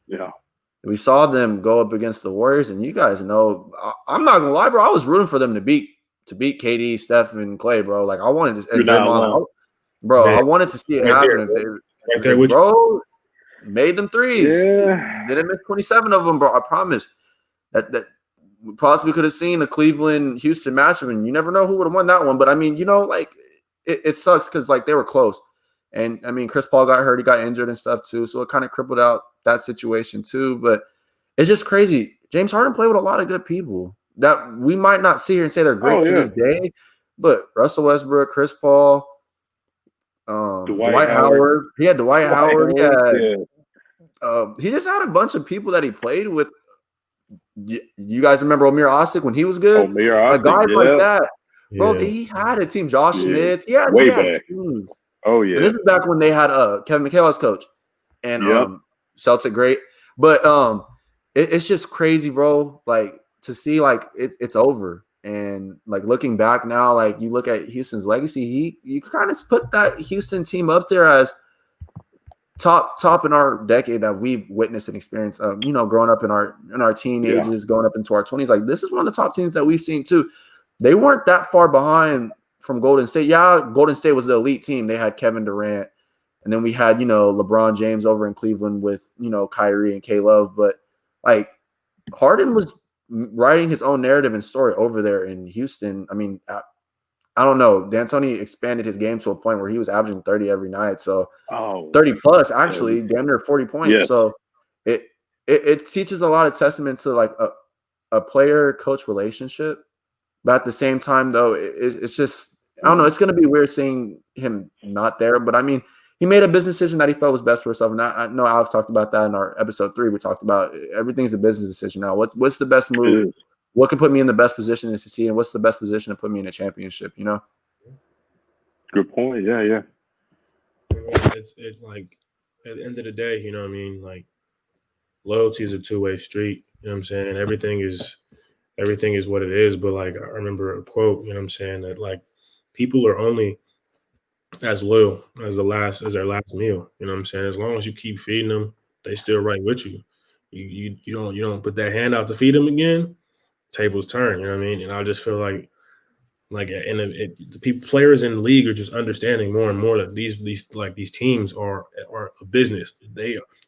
We saw them go up against the Warriors, and you guys know, I'm not gonna lie, bro. I was rooting for them to beat KD, Steph, and Clay, bro. Like I wanted to, and Draymond, bro. Man, I wanted to see it happen. Bro, made them threes. Yeah. Didn't miss 27 of them, bro. I promise. That we possibly could have seen a Cleveland-Houston matchup, and you never know who would have won that one. But I mean, like it sucks because like they were close. And I mean, Chris Paul got hurt, he got injured and stuff too. So it kind of crippled out that situation too. But it's just crazy. James Harden played with a lot of good people that we might not see here and say they're great to this day. But Russell Westbrook, Chris Paul, Dwight Howard. He had Dwight Howard. He just had a bunch of people that he played with. You guys remember Amir Osik when he was good? Amir Osik, guys like that. Bro, he had a team. Josh Smith. He had teams. Oh, yeah. And this is back when they had Kevin McHale as coach. And Celtic great. But it's just crazy, bro. Like to see like it's over. And like looking back now, like you look at Houston's legacy, you kind of put that Houston team up there as top in our decade that we've witnessed and experienced. Growing up in our teenagers, going up into our 20s. Like this is one of the top teams that we've seen too. They weren't that far behind from Golden State. Yeah, Golden State was the elite team. They had Kevin Durant, and then we had LeBron James over in Cleveland with Kyrie and K Love. But like Harden was writing his own narrative and story over there in Houston. I mean, I don't know. D'Antoni expanded his game to a point where he was averaging 30 every night. So 30 plus, actually, damn near 40 points. Yeah. So it teaches a lot of testament to like a player-coach relationship. But at the same time, though, it's just, I don't know. It's going to be weird seeing him not there. But, I mean, he made a business decision that he felt was best for himself. And I know Alex talked about that in our episode 3. We talked about everything's a business decision now. What's the best move? What can put me in the best position to succeed? And what's the best position to put me in a championship, Good point. Yeah. It's like, at the end of the day, you know what I mean? Like, loyalty is a two-way street. You know what I'm saying? Everything is what it is. But like, I remember a quote, you know what I'm saying, that like people are only as loyal as their last meal. You know what I'm saying? As long as you keep feeding them, they still right with you. You don't put that hand out to feed them again, tables turn. You know what I mean? And I just feel like the players in the league are just understanding more and more that these teams are a business.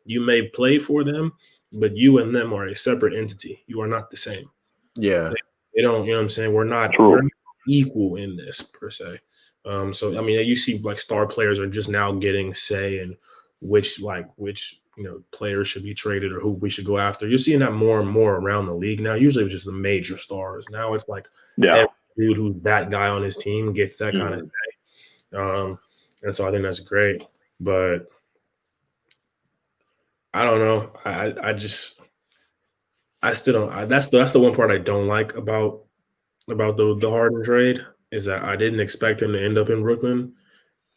You may play for them, but you and them are a separate entity. You are not the same. Yeah. They don't, you know what I'm saying? We're not equal in this per se. So I mean, you see like star players are just now getting say in which players should be traded or who we should go after. You're seeing that more and more around the league now. Usually it was just the major stars. Now it's like every dude who's that guy on his team gets that kind of say. And so I think that's great. But I don't know. I still don't. That's the one part I don't like about the Harden trade is that I didn't expect him to end up in Brooklyn,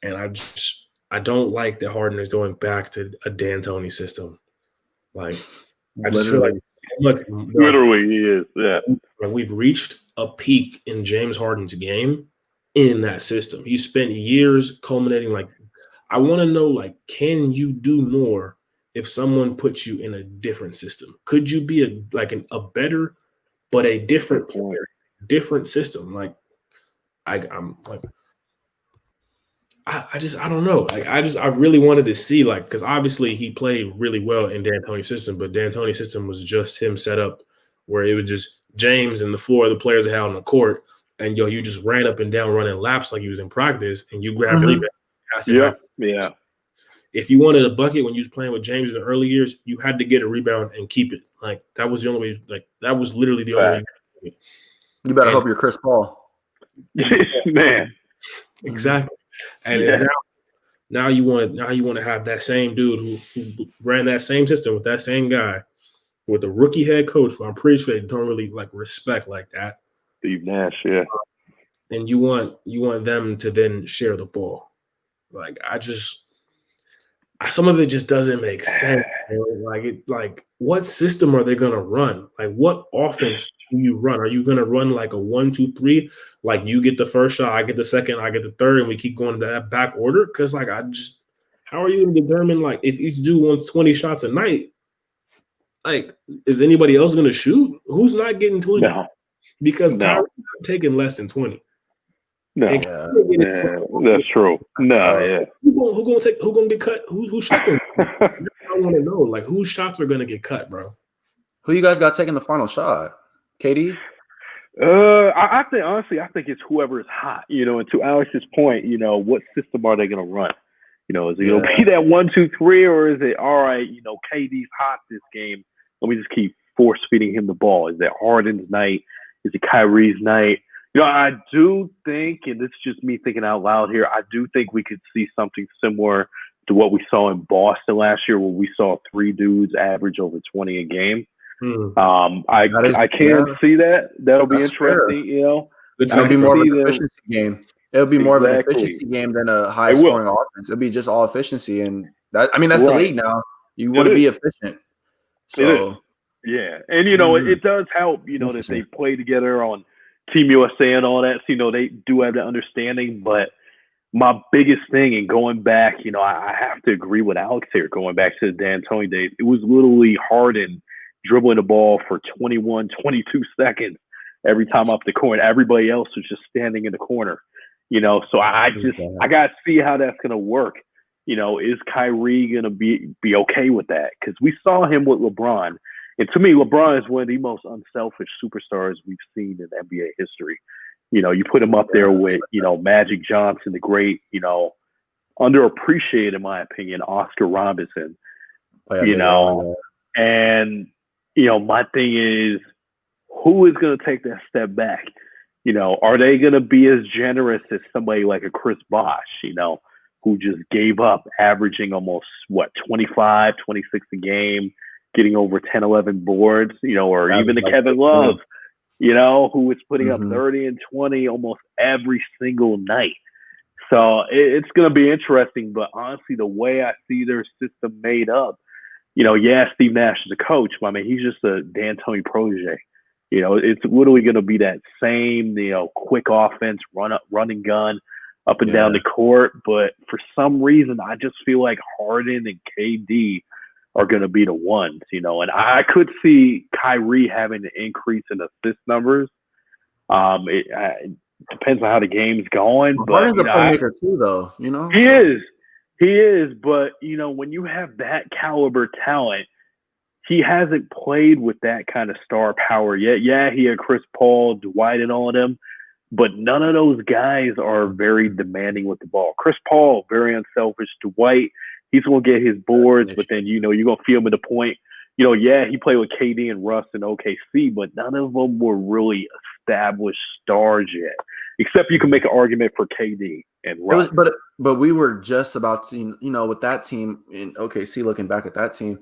and I don't like that Harden is going back to a D'Antoni system. Like I just feel like literally he is. Yeah, like we've reached a peak in James Harden's game in that system. He spent years culminating. Like I want to know, like, can you do more if someone puts you in a different system? Could you be a better, but a different player, different system? Like, I'm like, I don't know. Like, I really wanted to see, like, because obviously he played really well in D'Antoni's system, but D'Antoni's system was just him set up where it was just James and the four of the players that had on the court, and you just ran up and down running laps like he was in practice, and you grabbed the rebound, passed it back. Yeah. If you wanted a bucket when you was playing with James in the early years, you had to get a rebound and keep it. Like that was the only way. Like that was literally the only way. You better hope you're Chris Paul. Man. Exactly. And now you want to have that same dude who ran that same system with that same guy with a rookie head coach who I'm pretty sure they don't really like respect like that. Steve Nash, yeah. And you want them to then share the ball. Like some of it just doesn't make sense. Like what system are they gonna run? Like what offense do you run? Are you gonna run like a 1-2-3? Like you get the first shot, I get the second, I get the third, and we keep going to that back order? Because how are you gonna determine like if you do 120 shots a night? like, is anybody else going to shoot? Who's not getting 20? No. Because Kyrie's not taking less than 20. No, that's true. No, yeah. Who gonna get cut? Who's shots gonna get cut? I want to know, like, whose shots are gonna get cut, bro? Who you guys got taking the final shot? KD? I think honestly, I think it's whoever is hot. And to Alex's point, what system are they gonna run? Is it gonna be that 1-2-3, or is it all right? KD's hot this game. Let me just keep force feeding him the ball. Is it Harden's night? Is it Kyrie's night? I do think, and this is just me thinking out loud here, I do think we could see something similar to what we saw in Boston last year, where we saw 3 dudes average over 20 a game. I can see that. That'll be interesting. It'll be more of an efficiency game. It'll be more of an efficiency game than a high-scoring offense. It'll be just all efficiency, and that's the league now. You want to be efficient. So, yeah, and it does help. That they play together on Team USA and all that. So, they do have that understanding. But my biggest thing, and going back, I have to agree with Alex here. Going back to the D'Antoni days, it was literally Harden dribbling the ball for 21, 22 seconds every time up the court. Everybody else was just standing in the corner. So I got to see how that's going to work. Is Kyrie going to be okay with that? Because we saw him with LeBron. And to me, LeBron is one of the most unselfish superstars we've seen in NBA history. You put him up there with, Magic Johnson, the great, underappreciated, in my opinion, Oscar Robertson. And, my thing is, who is going to take that step back? Are they going to be as generous as somebody like a Chris Bosh, who just gave up averaging almost, 25, 26 a game, getting over 10, 11 boards, or even the Kevin Love, who was putting up 30 and 20 almost every single night. So it's going to be interesting. But honestly, the way I see their system made up, Steve Nash is a coach, but I mean, he's just a D'Antoni protege. It's literally going to be that same, quick offense, run and gun up and down the court. But for some reason, I just feel like Harden and KD are going to be the ones, and I could see Kyrie having an increase in assist numbers. It depends on how the game's going. But Harden's a playmaker too, though. He is. But when you have that caliber talent, he hasn't played with that kind of star power yet. Yeah, he had Chris Paul, Dwight, and all of them, but none of those guys are very demanding with the ball. Chris Paul, very unselfish. Dwight, he's going to get his boards, but then, you're going to feel him at the point. He played with KD and Russ in OKC, but none of them were really established stars yet, except you can make an argument for KD and Russ. But we were just about to, with that team in OKC, looking back at that team,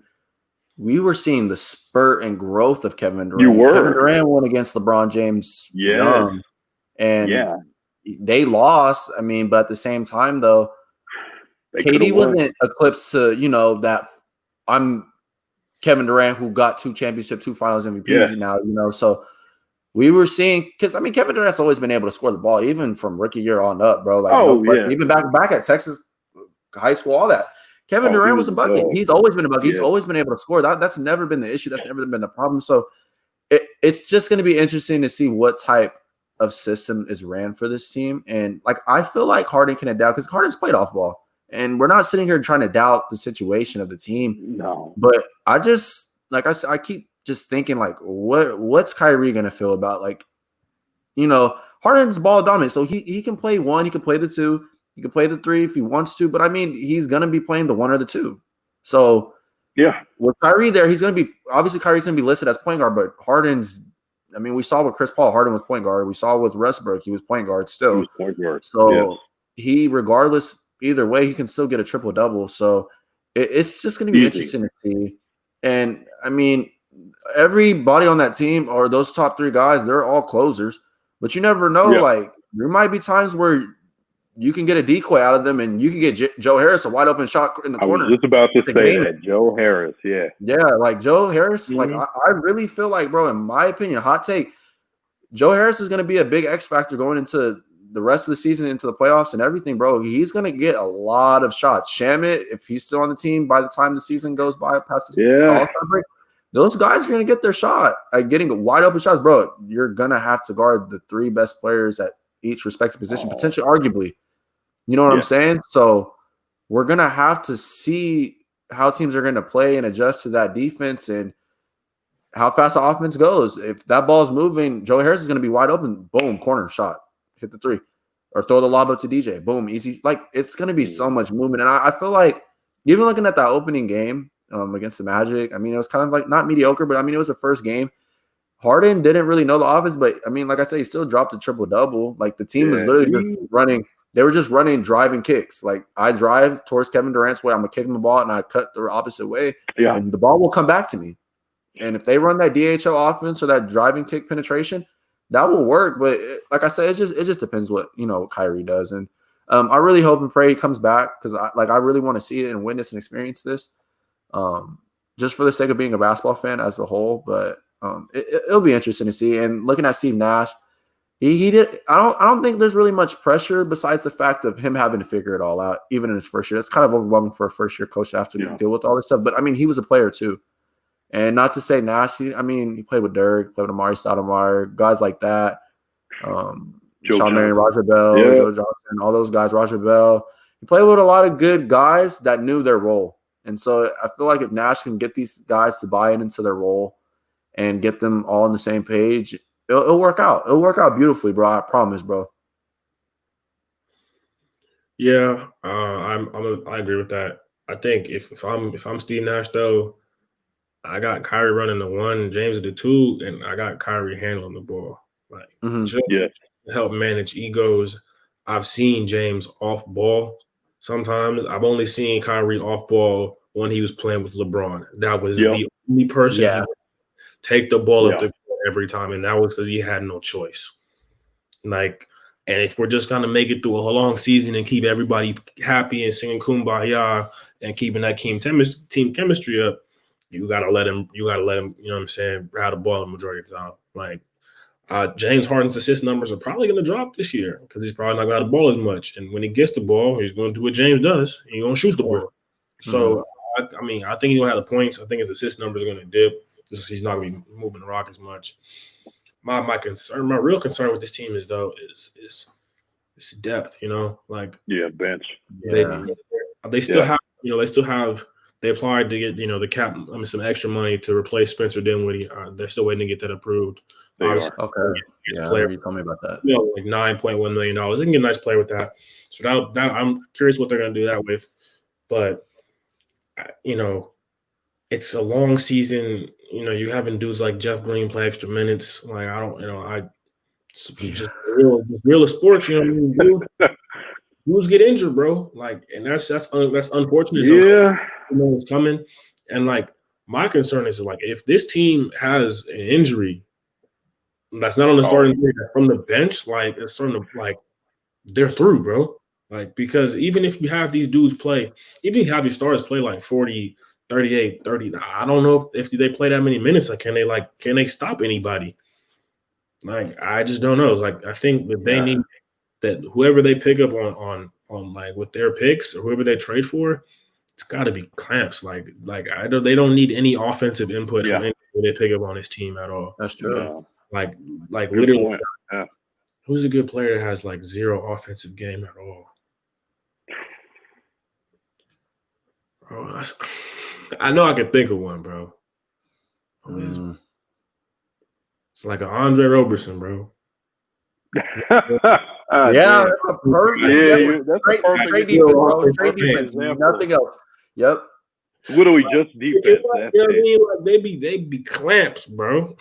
we were seeing the spurt and growth of Kevin Durant. Kevin Durant won against LeBron James young, and they lost. I mean, but at the same time, though, KD wasn't eclipsed to, that I'm Kevin Durant who got 2 championships, 2 finals MVPs now, so we were seeing, because, I mean, Kevin Durant's always been able to score the ball, even from rookie year on up, bro. Like, even back at Texas high school, all that. Kevin Durant was a bucket. He's always been a bucket. He's always been able to score. That's never been the issue. That's never been the problem. So it's just going to be interesting to see what type of system is ran for this team. And, like, I feel like Harden can adapt because Harden's played off ball. And we're not sitting here trying to doubt the situation of the team. No. But I just, like I said, I keep just thinking, like, what's Kyrie going to feel about? Like, Harden's ball dominant. So he can play 1. He can play the 2. He can play the 3 if he wants to, but I mean, he's going to be playing the 1 or the 2. So, with Kyrie there, he's going to be – obviously, Kyrie's going to be listed as point guard, but Harden's – I mean, we saw with Chris Paul, Harden was point guard. We saw with Westbrook, he was point guard still. He was point guard. So, he, regardless, either way, he can still get a triple-double. So, it's just going to be interesting to see. And, I mean, everybody on that team or those top 3 guys, they're all closers. But you never know. Like, there might be times where – you can get a decoy out of them, and you can get Joe Harris a wide open shot in the corner. I was just about to say that. Joe Harris, like Joe Harris. Like I really feel like, bro, in my opinion, hot take, Joe Harris is going to be a big X factor going into the rest of the season, into the playoffs and everything, bro. He's going to get a lot of shots. Shamit, if he's still on the team by the time the season goes by past the All-Star break, those guys are going to get their shot at getting wide open shots. Bro, you're going to have to guard the 3 best players at each respective position, potentially, arguably. You know what I'm saying? So we're going to have to see how teams are going to play and adjust to that defense and how fast the offense goes. If that ball's moving, Joe Harris is going to be wide open. Boom, corner shot. Hit the 3. Or throw the lob up to DJ. Boom, easy. Like, it's going to be so much movement. And I feel like even looking at that opening game against the Magic, I mean, it was kind of like not mediocre, but I mean, it was the first game. Harden didn't really know the offense, but I mean, like I said, he still dropped a triple-double. Like, the team was literally just running. They were just running driving kicks. Like, I drive towards Kevin Durant's way. I'm going to kick him the ball, and I cut the opposite way. Yeah. And the ball will come back to me. And if they run that DHO offense or that driving kick penetration, that will work. But like I said, it just depends what Kyrie does. And I really hope and pray he comes back because I really want to see it and witness and experience this, just for the sake of being a basketball fan as a whole. But it'll be interesting to see. And looking at Steve Nash, he did. I don't think there's really much pressure besides the fact of him having to figure it all out, even in his first year. It's kind of overwhelming for a first year coach to have to deal with all this stuff. But I mean, he was a player too. And not to say Nash, I mean, he played with Dirk, played with Amari Stoudemire, guys like that. Sean Marion, Roger Bell, Joe Johnson, all those guys, Roger Bell. He played with a lot of good guys that knew their role. And so I feel like if Nash can get these guys to buy into their role and get them all on the same page, it'll work out. It'll work out beautifully, bro. I promise, bro. Yeah, I agree with that. I think if I'm Steve Nash though, I got Kyrie running the 1, James the 2, and I got Kyrie handling the ball. Like, just to help manage egos. I've seen James off ball sometimes. I've only seen Kyrie off ball when he was playing with LeBron. That was the only person who would take the ball up the court every time, and that was because he had no choice. Like, and if we're just gonna make it through a long season and keep everybody happy and singing Kumbaya and keeping that team chemistry up, you gotta let him, you know what I'm saying, have the ball the majority of the time. Like, James Harden's assist numbers are probably gonna drop this year because he's probably not gonna have the ball as much. And when he gets the ball, he's gonna do what James does. He's gonna shoot the ball. So I mean, I think he's gonna have the points. I think his assist numbers are gonna dip just he's not gonna be moving the rock as much. My real concern with this team is depth, like bench. They still have they applied to get the cap some extra money to replace Spencer Dinwiddie. They're still waiting to get that approved. They are. Okay. Yeah, you told me about that. Like $9.1 million. They can get a nice player with that. So that I'm curious what they're gonna do that with. But it's a long season. You having dudes like Jeff Green play extra minutes. Like just real sports. Dudes get injured, bro. Like, and that's unfortunate. Yeah, it's coming. And like, my concern is like, if this team has an injury that's not on the starting team, from the bench, like it's starting to like they're through, bro. Like, because even if you have these dudes play, even if you have your stars play like 40, 38, 30, I don't know if they play that many minutes. Like, can they stop anybody? Like, I just don't know. Like, I think that they need that whoever they pick up on like with their picks or whoever they trade for, it's got to be clamps. Like they don't need any offensive input from anyone they pick up on this team at all. That's true. Like literally, who's a good player that has like zero offensive game at all? Bro, I know I can think of one, bro. It's like an Andre Roberson, bro. That's a perfect. That's a perfect trade defense, bro. Trade defense, nothing else. Yep. Literally just defense. You know what I mean? Like they be clamps, bro.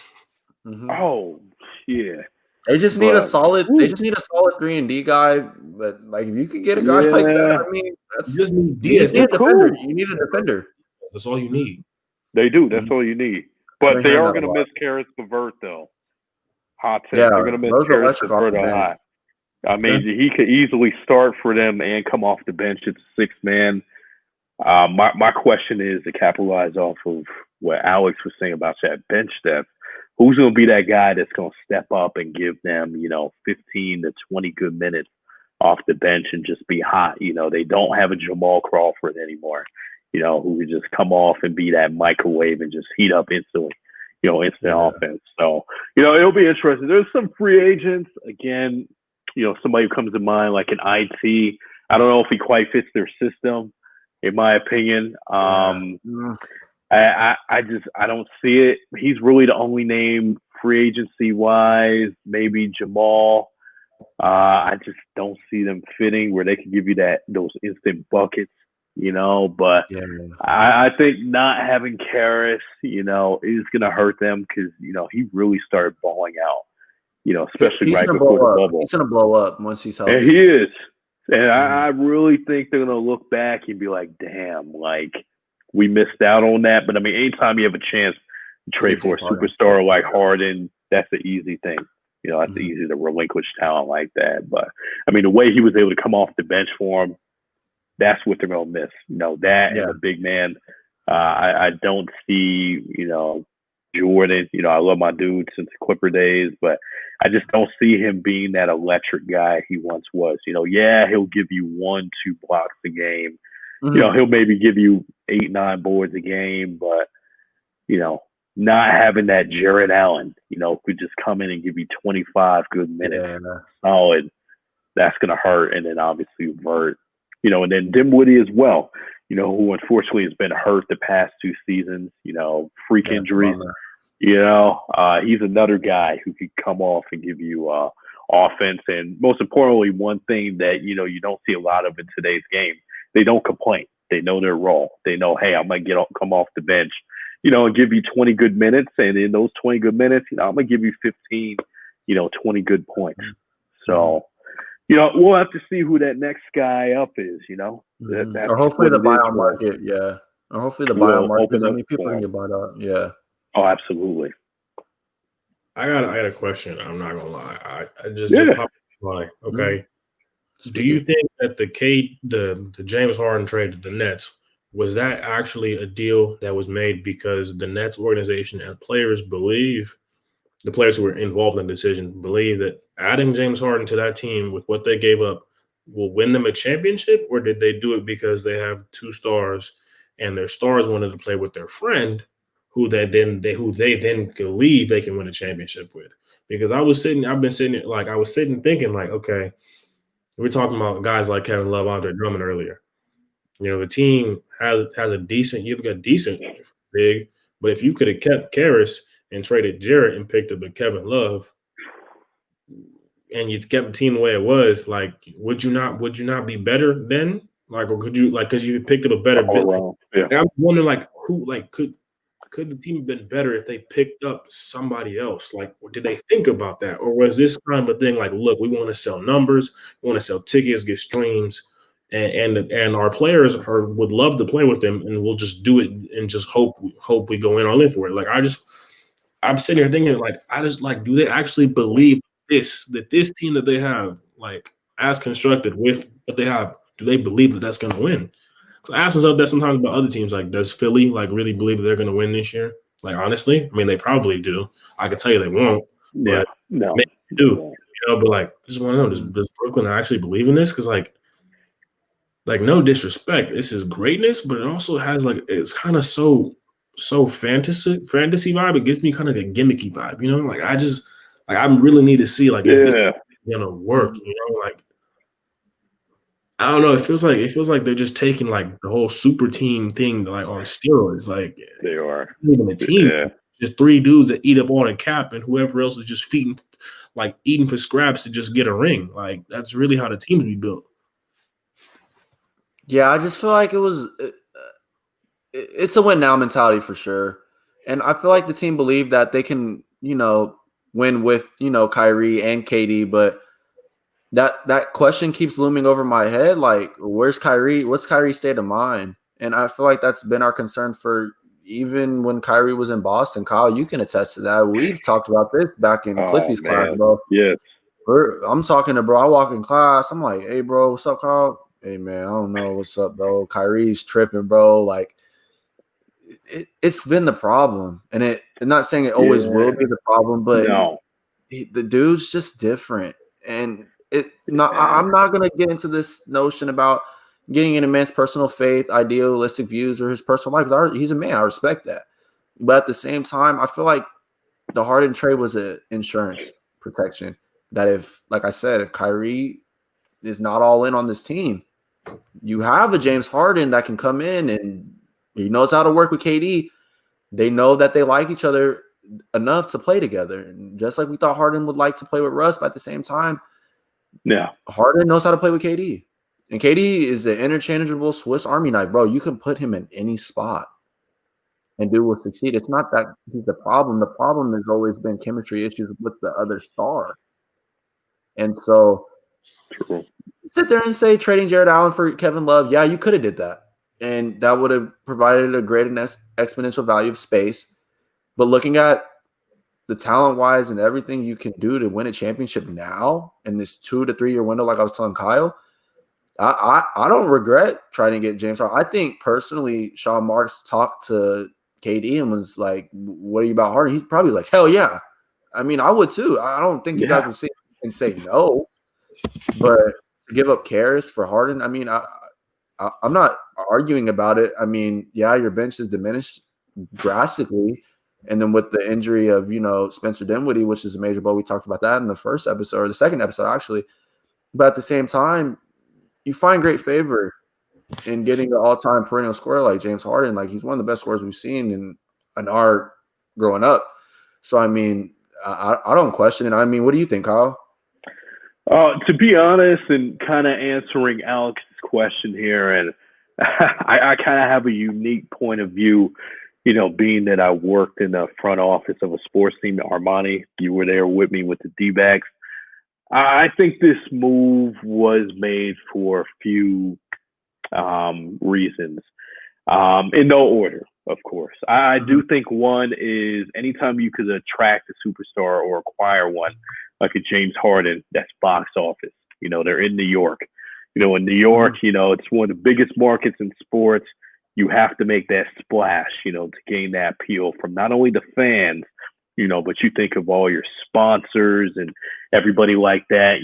Mm-hmm. Oh yeah. They just need a solid. They just need a solid 3-and-D guy. But like, if you could get a guy like that, I mean, that's just you need a defender. You need a defender. That's all you need. They do. That's all you need. But they are going to miss Karis LeVert, though. Hot take. They're going to miss Karis LeVert a lot. I mean, he could easily start for them and come off the bench. It's a 6-man. My question is to capitalize off of what Alex was saying about that bench depth. Who's going to be that guy that's going to step up and give them, 15 to 20 good minutes off the bench and just be hot? They don't have a Jamal Crawford anymore. who could just come off and be that microwave and just heat up instantly, instant offense. So, it'll be interesting. There's some free agents. Again, somebody who comes to mind like an IT. I don't know if he quite fits their system, in my opinion. I don't see it. He's really the only name free agency wise, maybe Jamal. I just don't see them fitting where they can give you those instant buckets, but I think not having Karras, is going to hurt them because, he really started balling out, especially right before the bubble. He's going to blow up once he's healthy. And he is. And I really think they're going to look back and be like, damn, like we missed out on that. But I mean, anytime you have a chance to trade for a superstar like Harden, that's the easy thing. That's easy to relinquish talent like that. But I mean, the way he was able to come off the bench for him, that's what they're going to miss. That and the big man. I don't see, Jordan. I love my dude since the Clipper days, but I just don't see him being that electric guy he once was. He'll give you 1-2 blocks a game. He'll maybe give you 8-9 boards a game, but, not having that Jared Allen, could just come in and give you 25 good minutes solid, that's going to hurt. And then obviously Vert, and then Dinwiddie as well, who unfortunately has been hurt the past 2 seasons, freak injuries. He's another guy who could come off and give you offense. And most importantly, one thing that, you don't see a lot of in today's game, they don't complain. They know their role. They know, hey, I'm going to come off the bench, and give you 20 good minutes. And in those 20 good minutes, I'm going to give you 15, 20 good points. So, we'll have to see who that next guy up is, or hopefully the buyout market. Yeah. Or hopefully the buyout market, because people can get bought out. Yeah. Oh, absolutely. I got a question. I'm not gonna lie. I just popped in my mind. Okay. Do you think that the James Harden trade to the Nets, was that actually a deal that was made because the Nets organization and players believe, the players who were involved in the decision believe that adding James Harden to that team with what they gave up will win them a championship, or did they do it because they have 2 stars and their stars wanted to play with their friend who they then believe they can win a championship with? Because I was sitting thinking like, okay, we're talking about guys like Kevin Love, Andre Drummond earlier. The team has you've got decent big, but if you could have kept Karras and traded Jarrett and picked up a Kevin Love, and you kept the team the way it was, like, would you not be better then? Like, or could you, like, because you picked up a better bit? Yeah. I'm wondering, like, who, like, could the team have been better if they picked up somebody else? Like, did they think about that? Or was this kind of a thing like, look, we want to sell numbers, we want to sell tickets, get streams, and our players would love to play with them, and we'll just do it and just hope we go all in for it. Like, I'm sitting here thinking, like, do they actually believe that this team that they have, like, as constructed with what they have, do they believe that that's going to win? So I ask myself that sometimes about other teams. Like, does Philly really believe that they're going to win this year? Like, honestly, I mean, they probably do. I can tell you they won't, but maybe they do. But like, I just want to know, does Brooklyn actually believe in this? Because like no disrespect, this is greatness, but it also has it's kind of so fantasy vibe. It gives me kind of a gimmicky vibe, Like I really need to see if this is gonna work, Like, I don't know. It feels like they're just taking the whole super team thing on steroids. Like, they are even a team, just 3 dudes that eat up all the cap, and whoever else is just eating for scraps to just get a ring. Like, that's really how the teams be built. Yeah, I just feel like it's a win now mentality for sure, and I feel like the team believed that they can, win with Kyrie and KD, but that question keeps looming over my head. Like, where's Kyrie? What's Kyrie's state of mind? And I feel like that's been our concern for even when Kyrie was in Boston. Kyle, you can attest to that. We've talked about this back in Cliffy's class, bro. Yeah. I'm talking to bro. I walk in class. I'm like, hey, bro, what's up, Kyle? Hey, man, I don't know what's up, bro. Kyrie's tripping, bro. Like, it's been the problem. And I'm not saying it always will be the problem, but the dude's just different. And I'm not going to get into this notion about getting an immense personal faith, idealistic views, or his personal life. Because he's a man. I respect that. But at the same time, I feel like the Harden trade was an insurance protection. That if, like I said, if Kyrie is not all in on this team, you have a James Harden that can come in and he knows how to work with KD. They know that they like each other enough to play together. And just like we thought Harden would like to play with Russ, but at the same time, Harden knows how to play with KD. And KD is an interchangeable Swiss Army knife, bro. You can put him in any spot and dude will succeed. It's not that he's the problem. The problem has always been chemistry issues with the other star. And so sit there and say trading Jared Allen for Kevin Love, yeah, you could have did that. And that would have provided a great exponential value of space. But looking at the talent-wise and everything you can do to win a championship now in this 2 to 3 year window, like I was telling Kyle, I don't regret trying to get James Harden. I think personally, Sean Marks talked to KD and was like, "What are you about Harden?" He's probably like, "Hell yeah!" I mean, I would too. I don't think you guys would sit and say no, but to give up Karras for Harden, I mean, I'm not arguing about it. I mean, yeah, your bench is diminished drastically. And then with the injury of, Spencer Dinwiddie, which is a major blow, we talked about that in the first episode or the second episode, actually. But at the same time, you find great favor in getting the all-time perennial scorer like James Harden. Like, he's one of the best scorers we've seen in our growing up. So, I mean, I don't question it. I mean, what do you think, Kyle? To be honest, and kind of answering Alex's question here, and I kind of have a unique point of view, being that I worked in the front office of a sports team at Armani. You were there with me with the D-backs. I think this move was made for a few reasons, in no order, of course. I do think one is anytime you could attract a superstar or acquire one, like a James Harden, that's box office. They're in New York. In New York, it's one of the biggest markets in sports. You have to make that splash, to gain that appeal from not only the fans, but you think of all your sponsors and everybody like that.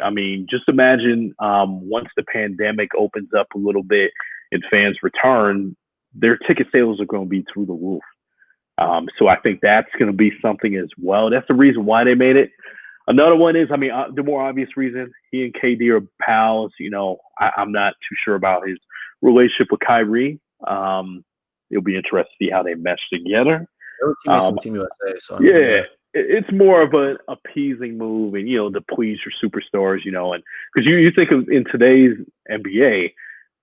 I mean, just imagine once the pandemic opens up a little bit and fans return, their ticket sales are going to be through the roof. So I think that's going to be something as well. That's the reason why they made it. Another one is, I mean, the more obvious reason, he and KD are pals. I'm not too sure about his relationship with Kyrie. It'll be interesting to see how they mesh together. Team USA, so it's more of an appeasing move, and to please your superstars, and because you think of in today's NBA,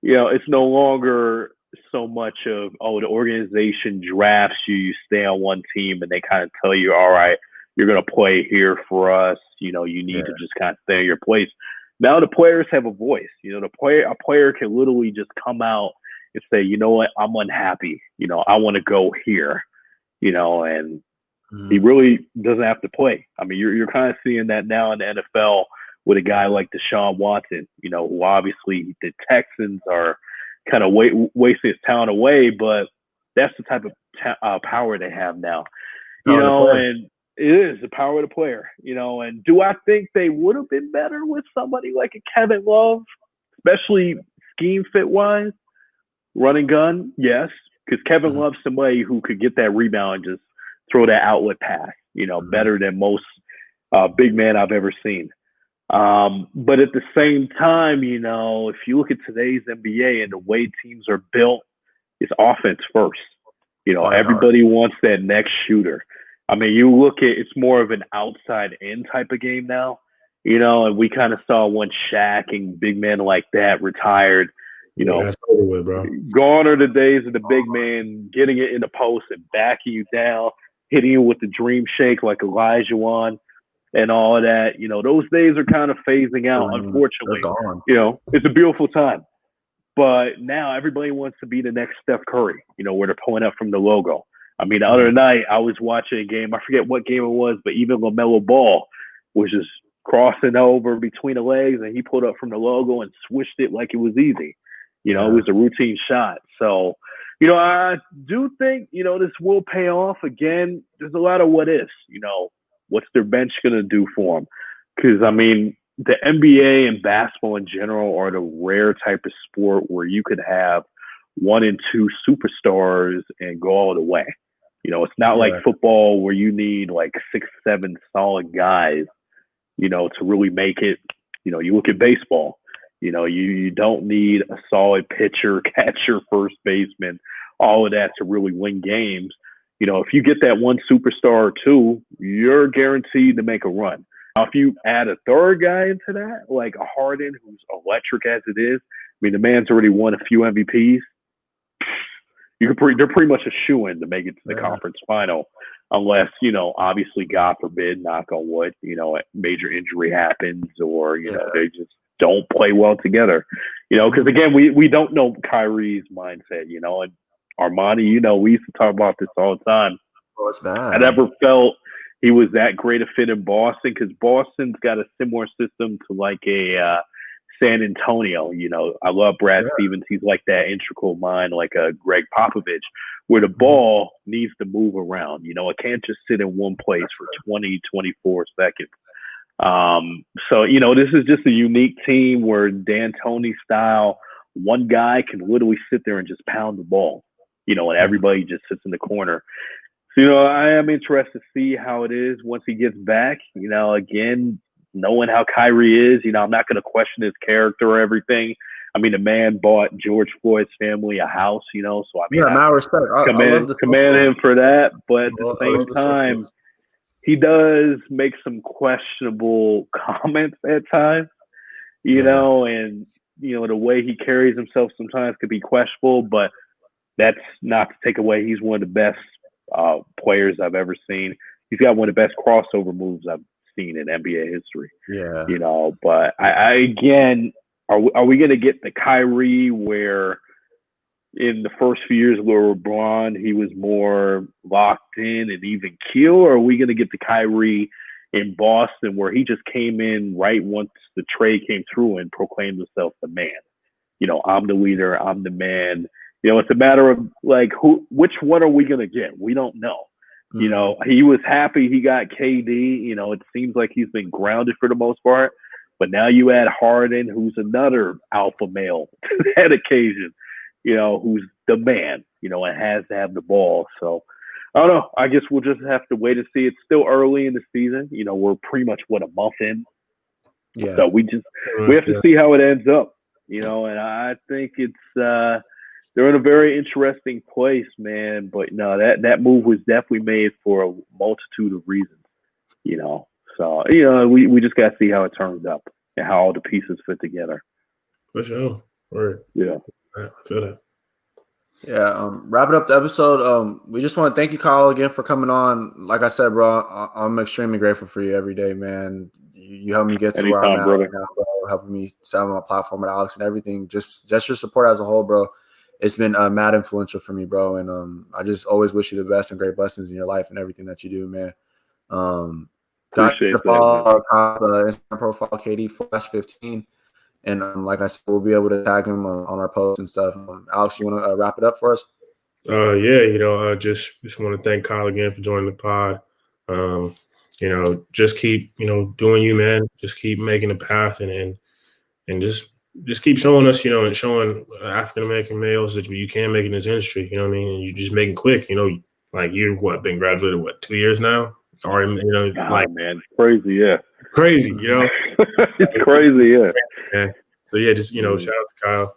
it's no longer so much of the organization drafts you, you stay on one team, and they kind of tell you, all right, you're going to play here for us. You need to just kind of stay in your place. Now the players have a voice. A player can literally just come out and say, you know what, I'm unhappy. I want to go here. And he really doesn't have to play. I mean, you're kind of seeing that now in the NFL with a guy like Deshaun Watson, who obviously the Texans are kind of wasting his talent away, but that's the type of power they have now. And it is the power of the player, and do I think they would have been better with somebody like a Kevin Love, especially scheme fit wise, running gun? Yes, because Kevin Love's somebody who could get that rebound and just throw that outlet pass, better than most big man I've ever seen. But at the same time, if you look at today's NBA and the way teams are built, it's offense first. Everybody wants that next shooter. I mean, you look at it's more of an outside in type of game now, and we kind of saw one Shaq and big men like that retired. That's over with, bro. Gone are the days of the big man getting it in the post and backing you down, hitting you with the dream shake like Elijah Wan and all of that. Those days are kind of phasing out, unfortunately. It's a beautiful time. But now everybody wants to be the next Steph Curry, where they're pulling up from the logo. I mean, the other night I was watching a game. I forget what game it was, but even LaMelo Ball was just crossing over between the legs, and he pulled up from the logo and swished it like it was easy. It was a routine shot. So, I do think, this will pay off. Again, there's a lot of what ifs. What's their bench going to do for them? Because, I mean, the NBA and basketball in general are the rare type of sport where you could have 1 and 2 superstars and go all the way. It's not like football where you need like 6, 7 solid guys, to really make it. You look at baseball, you don't need a solid pitcher, catcher, first baseman, all of that to really win games. If you get that one superstar or two, you're guaranteed to make a run. Now, if you add a third guy into that, like a Harden, who's electric as it is, the man's already won a few MVPs. They're pretty much a shoo-in to make it to the conference final, unless, obviously, God forbid, knock on wood, a major injury happens or, they just don't play well together. Because, again, we don't know Kyrie's mindset, and Armani, we used to talk about this all the time. Oh, it's bad. I never felt he was that great a fit in Boston because Boston's got a similar system to like a San Antonio. I love Brad Stevens. He's like that integral mind, like a Greg Popovich, where the ball needs to move around. It can't just sit in one place for 20, 24 seconds. So, this is just a unique team where D'Antoni style, one guy can literally sit there and just pound the ball, and everybody just sits in the corner. So, I am interested to see how it is once he gets back. Again, knowing how Kyrie is, I'm not going to question his character or everything. The man bought George Floyd's family a house, so mad respect. Commend him for that. But at the same time, he does make some questionable comments at times, and, the way he carries himself sometimes could be questionable, but that's not to take away. He's one of the best players I've ever seen. He's got one of the best crossover moves I've seen in NBA history. Yeah. But I again, are we going to get the Kyrie where in the first few years where LeBron, he was more locked in and even keel, or are we going to get the Kyrie in Boston where he just came in right once the trade came through and proclaimed himself the man? I'm the leader, I'm the man. It's a matter of like which one are we going to get? We don't know. He was happy he got KD. It seems like he's been grounded for the most part. But now you add Harden, who's another alpha male to that occasion, who's the man, and has to have the ball. So, I don't know. I guess we'll just have to wait and see. It's still early in the season. We're pretty much, a month in? Yeah. So we have to see how it ends up, and I think it's they're in a very interesting place, man. But no, that move was definitely made for a multitude of reasons, So, we just got to see how it turns up and how all the pieces fit together. For sure. Right. Yeah. I feel that. Yeah. Wrapping up the episode. We just want to thank you, Kyle, again for coming on. Like I said, bro, I'm extremely grateful for you every day, man. You helped me get to where I'm at right now, bro. Helping me set up my platform at Alex and everything. Just your support as a whole, bro. It's been mad influential for me, bro. And I just always wish you the best and great blessings in your life and everything that you do, man. Appreciate that. Follow Instagram profile KD/15, and like I said, we'll be able to tag him on our posts and stuff. Alex, you want to wrap it up for us? Just want to thank Kyle again for joining the pod. Just keep doing you, man. Just keep making the path and just keep showing us, and showing African American males that you can make it in this industry. You know what I mean? And you just make it quick. Like you've been graduated 2 years now. Or man, crazy, yeah, crazy, it's crazy, yeah. Yeah. So just shout out to Kyle.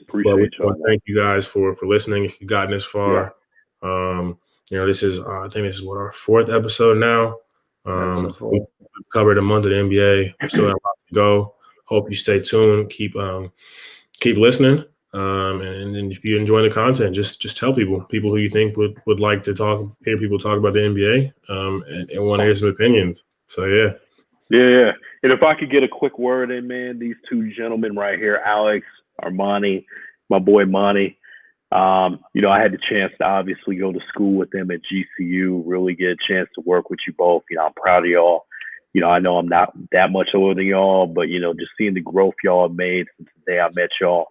Appreciate you. Thank you guys for listening. If you've gotten this far, this is I think this is our 4th episode now. We've covered a month of the NBA. We still have a lot to go. Hope you stay tuned. Keep listening. And if you enjoy the content, just tell people who you think would like to hear people talk about the NBA and want to hear some opinions. So yeah. And if I could get a quick word in, man, these two gentlemen right here, Alex, Armani, my boy Monty. I had the chance to obviously go to school with them at GCU. Really get a chance to work with you both. I'm proud of y'all. I know I'm not that much older than y'all, but just seeing the growth y'all have made since the day I met y'all.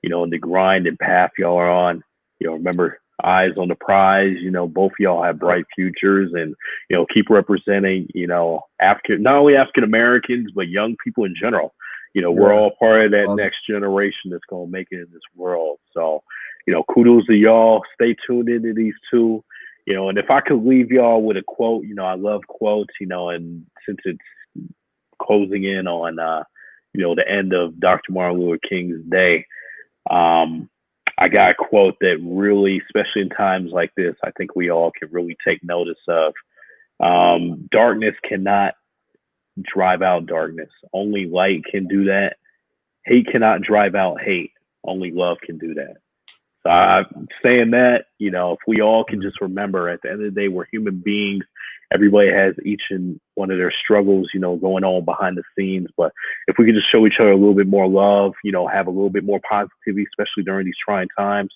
And the grind and path y'all are on. Remember eyes on the prize. You know, both of y'all have bright futures, and you know, keep representing, you know, not only African Americans but young people in general. You know, we're all part of that next generation that's gonna make it in this world. So, you know, kudos to y'all. Stay tuned into these two. You know, and if I could leave y'all with a quote, you know, I love quotes. You know, and since it's closing in on you know, the end of Dr. Martin Luther King's day. I got a quote that really, especially in times like this, I think we all can really take notice of. Darkness cannot drive out darkness. Only light can do that. Hate cannot drive out hate. Only love can do that. So I'm saying that, you know, if we all can just remember at the end of the day, we're human beings. Everybody has each and one of their struggles, you know, going on behind the scenes. But if we could just show each other a little bit more love, you know, have a little bit more positivity, especially during these trying times,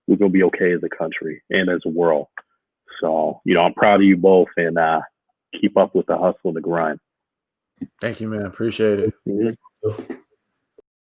we're going to be okay as a country and as a world. So, you know, I'm proud of you both, and keep up with the hustle and the grind. Thank you, man. Appreciate it. Mm-hmm.